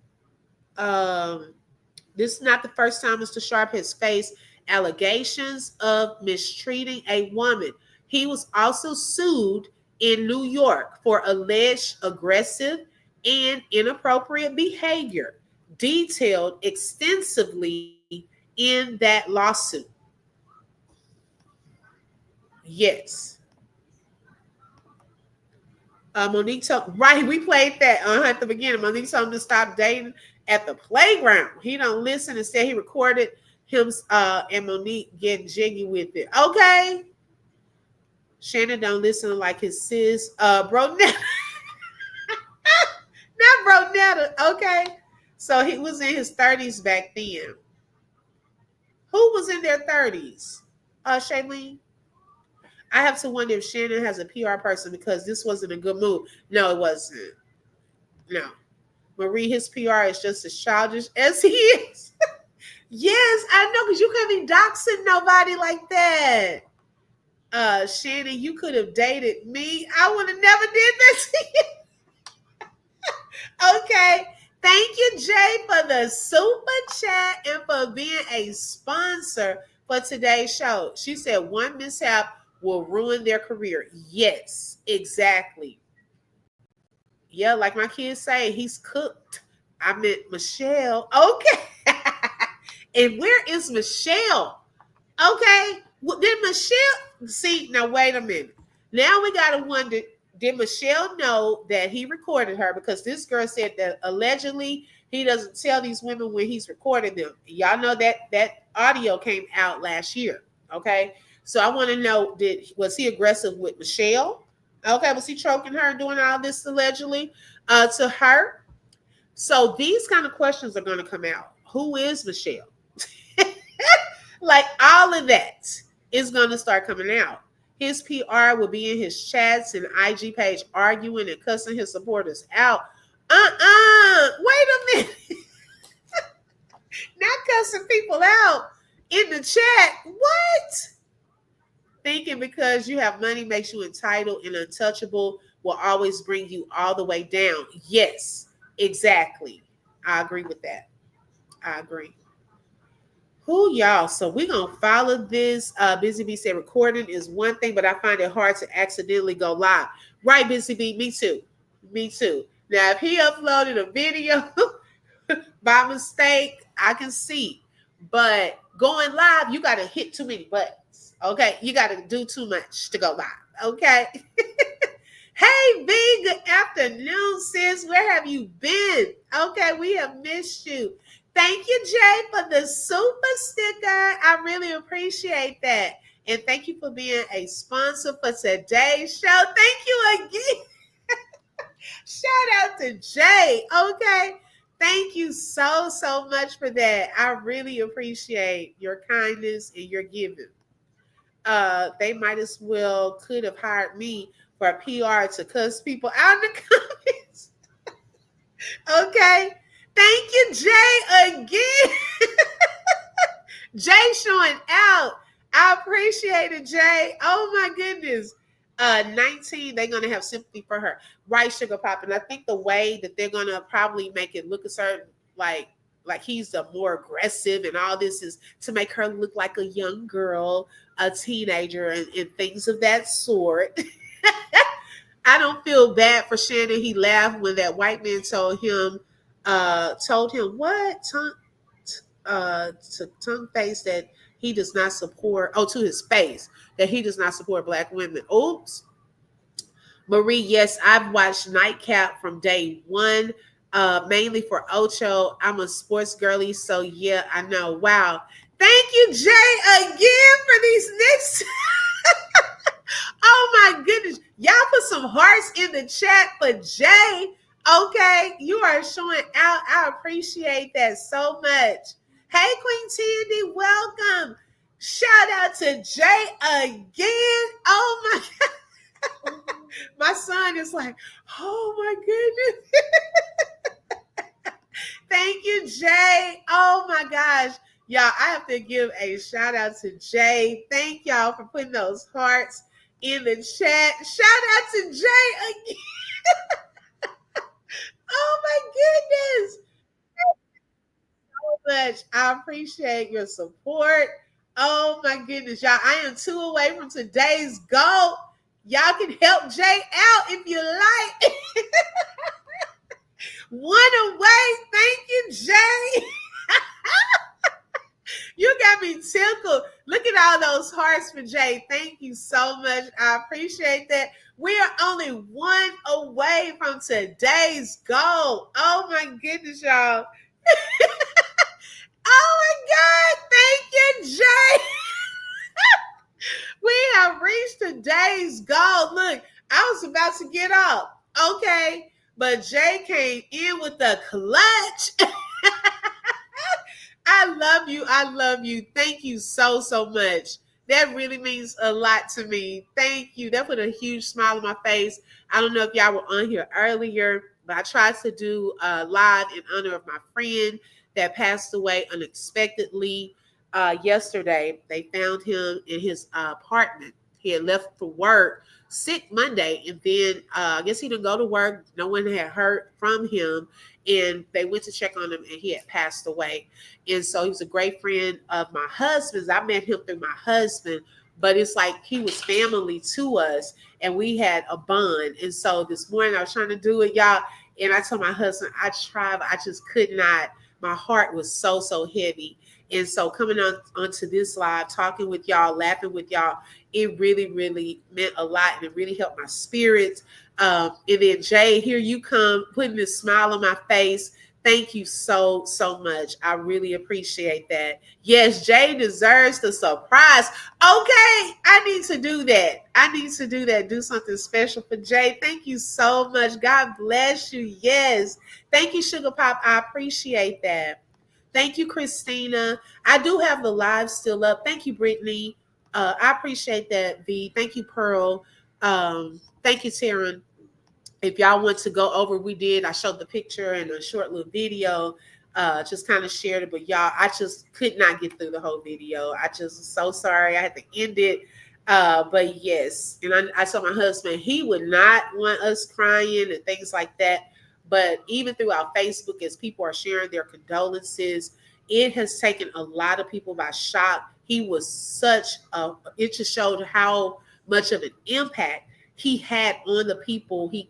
[SPEAKER 1] This is not the first time Mr. Sharpe has faced allegations of mistreating a woman. He was also sued in New York for alleged aggressive and inappropriate behavior, detailed extensively in that lawsuit. Yes. Monique told, right, we played that at the beginning. Monique told him to stop dating at the playground. He don't listen. Instead, he recorded him and Monique getting jiggy with it. Okay. Shannon don't listen like his sis. Bronetta. Not Bronetta. Okay. So he was in his 30s back then. Who was in their 30s? Shailene? I have to wonder if Shannon has a PR person because this wasn't a good move. No, it wasn't. No. Marie, his PR is just as childish as he is. Yes, I know, because you can't be doxing nobody like that. Shannon, you could have dated me. I would have never did that to you. Okay. Thank you, Jay, for the super chat and for being a sponsor for today's show. She said one mishap will ruin their career. Yes, exactly. Yeah, like my kids say, he's cooked. I meant Michelle. Okay. And where is Michelle? Okay. Well, did Michelle see? Now, wait a minute. Now we got to wonder, did Michelle know that he recorded her? Because this girl said that allegedly he doesn't tell these women when he's recording them. Y'all know that audio came out last year. Okay. So I want to know, was he aggressive with Michelle? Okay, was he choking her and doing all this allegedly to her? So these kind of questions are going to come out. Who is Michelle? Like all of that is going to start coming out. His PR will be in his chats and IG page arguing and cussing his supporters out. Wait a minute. Not cussing people out in the chat. What? Thinking because you have money makes you entitled and untouchable will always bring you all the way down. Yes, exactly. I agree with that. I agree. Who y'all? So we're gonna follow this. Busy Bee said recording is one thing, but I find it hard to accidentally go live. Right, Busy Bee? Me too. Me too. Now, if he uploaded a video by mistake, I can see. But going live, you gotta hit too many buttons. Okay, you gotta do too much to go live. Okay. Hey, V, good afternoon, sis. Where have you been? Okay, we have missed you. Thank you, Jay, for the super sticker. I really appreciate that. And thank you for being a sponsor for today's show. Thank you again. Shout out to Jay. Okay. Thank you so much for that. I really appreciate your kindness and your giving. They might as well could have hired me for a PR to cuss people out in the comments. Okay. Thank you, Jay, again. Jay showing out. I appreciate it, Jay. Oh my goodness. 19, they're gonna have sympathy for her. Right, Sugar Pop. And I think the way that they're gonna probably make it look a certain like he's a more aggressive and all this is to make her look like a young girl, a teenager, and things of that sort. I don't feel bad for Shannon. He laughed when that white man told him what? To tongue face that he does not support, to his face, that he does not support black women. Oops. Marie, yes, I've watched Nightcap from day one, mainly for Ocho. I'm a sports girly, so yeah, I know. Wow. Thank you, Jay, again for these next. Oh my goodness. Y'all put some hearts in the chat for Jay. Okay, you are showing out. I appreciate that so much. Hey, Queen Tandy, welcome. Shout out to Jay again. Oh my God. My son is like, oh my goodness. Thank you, Jay. Oh my gosh. Y'all, I have to give a shout out to Jay. Thank y'all for putting those hearts in the chat. Shout out to Jay again. Oh my goodness. So much. I appreciate your support. Oh my goodness, y'all. I am 2 away from today's goal. Y'all can help Jay out if you like. 1 away. Thank you, Jay. You got me tickled. Look at all those hearts for Jay. Thank you so much. I appreciate that. We are only 1 away from today's goal. Oh my goodness, y'all. Oh my God. Thank you, Jay. We have reached today's goal. Look, I was about to get off. Okay. But Jay came in with the clutch. I love you. I love you. Thank you so much. That really means a lot to me. Thank you. That put a huge smile on my face. I don't know if y'all were on here earlier, but I tried to do a live in honor of my friend that passed away unexpectedly yesterday. They found him in his apartment. He had left for work sick Monday, and then I guess he didn't go to work. No one had heard from him, and they went to check on him, and he had passed away. And so he was a great friend of my husband's. I met him through my husband, but it's like he was family to us, and we had a bond. And so this morning I was trying to do it, y'all, and I told my husband I tried, but I just could not. My heart was so heavy. And so coming on onto this live, talking with y'all, laughing with y'all, it really meant a lot, and it really helped my spirits. And then Jay, here you come, putting this smile on my face. Thank you so much. I really appreciate that. Yes, Jay deserves the surprise. Okay, I need to do that. Do something special for Jay. Thank you so much. God bless you. Yes. Thank you, Sugar Pop. I appreciate that. Thank you, Christina. I do have the live still up. Thank you, Brittany. I appreciate that, V. Thank you, Pearl. Thank you, Taryn. If y'all want to go over, we did. I showed the picture and a short little video. Just kind of shared it, but y'all, I just could not get through the whole video. I just was so sorry. I had to end it. But yes, and I told my husband he would not want us crying and things like that. But even through our Facebook, as people are sharing their condolences, it has taken a lot of people by shock. He was such a. It just showed how much of an impact he had on the people he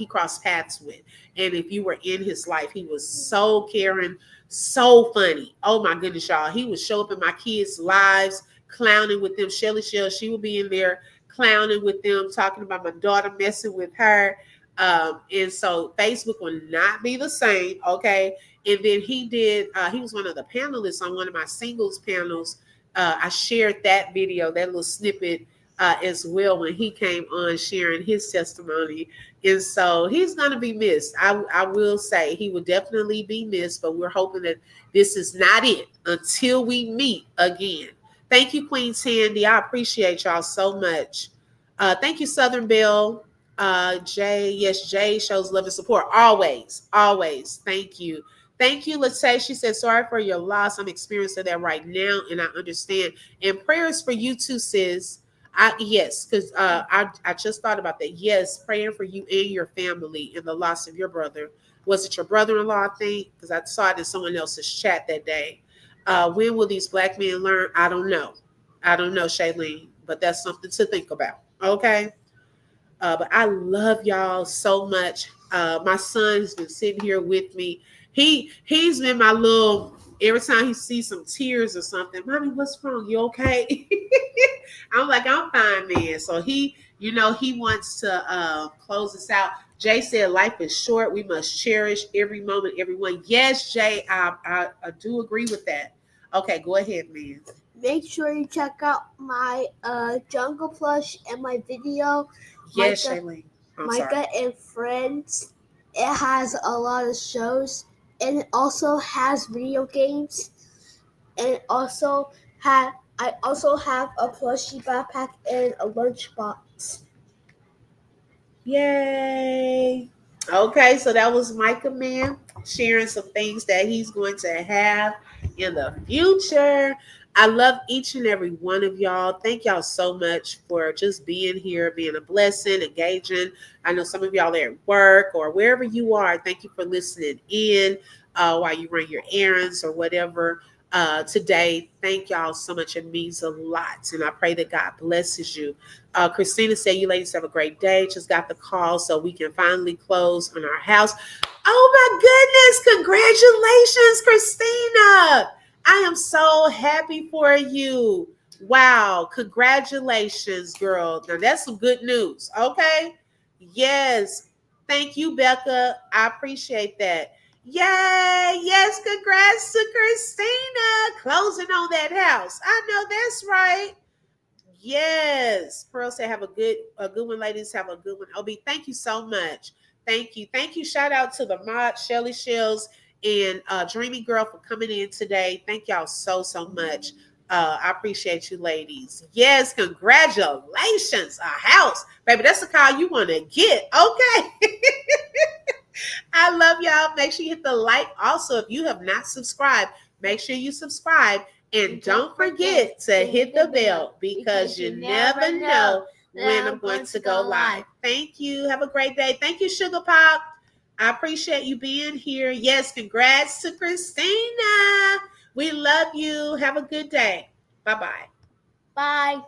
[SPEAKER 1] crossed paths with. And if you were in his life, he was so caring, so funny. Oh my goodness, y'all. He would show up in my kids' lives, clowning with them. Shelly Shell, she would be in there clowning with them, talking about my daughter messing with her. And so Facebook will not be the same, okay? And then he was one of the panelists on one of my singles panels. I shared that video, that little snippet as well when he came on sharing his testimony. And so he's going to be missed. I will say he will definitely be missed, but we're hoping that this is not it until we meet again. Thank you, Queen Tandy. I appreciate y'all so much. Thank you, Southern Belle. Jay, yes, Jay shows love and support. Always, always. Thank you. Thank you, Latae. She said, sorry for your loss. I'm experiencing that right now, and I understand. And prayers for you too, sis. Yes, because I just thought about that. Yes, praying for you and your family in the loss of your brother. Was it your brother-in-law, I think? Because I saw it in someone else's chat that day. When will these black men learn? I don't know. I don't know, Shailene, but that's something to think about. Okay. But I love y'all so much. My son's been sitting here with me. He's been my little. Every time he sees some tears or something, Mommy, what's wrong? You okay? I'm like, I'm fine, man. So he wants to close us out. Jay said, life is short. We must cherish every moment, everyone. Yes, Jay, I do agree with that. Okay, go ahead, man.
[SPEAKER 10] Make sure you check out my Jungle Plush and my video.
[SPEAKER 1] Yes,
[SPEAKER 10] Micah,
[SPEAKER 1] Shailene.
[SPEAKER 10] Micah and Friends. It has a lot of shows, and it also has video games. And I also have a plushie backpack and a lunchbox.
[SPEAKER 1] Yay. Okay, so that was Micah Man sharing some things that he's going to have in the future. I love each and every one of y'all. Thank y'all so much for just being here, being a blessing, engaging. I know some of y'all are at work or wherever you are. Thank you for listening in while you run your errands or whatever. Today, thank y'all so much. It means a lot, and I pray that God blesses you. Christina said, you ladies have a great day. Just got the call so we can finally close on our house. Oh my goodness. Congratulations, Christina. I am so happy for you. Wow. Congratulations, girl. Now that's some good news. Okay. Yes. Thank you, Becca. I appreciate that. Yay. Yes. Congrats to Christina closing on that house. I know that's right. Yes. Pearl said, have a good one, ladies. Have a good one. Obi, thank you so much. Thank you. Thank you. Shout out to the mod, Shelly Shells and Dreamy Girl for coming in today. Thank y'all so, so much. I appreciate you, ladies. Yes, congratulations. A house. Baby, that's the call you want to get. Okay. I love y'all. Make sure you hit the like. Also, if you have not subscribed, make sure you subscribe. And don't forget to hit the bell because you never know when I'm going to go live. Thank you. Have a great day. Thank you, Sugar Pop. I appreciate you being here. Yes, congrats to Christina. We love you. Have a good day. Bye-bye.
[SPEAKER 10] Bye.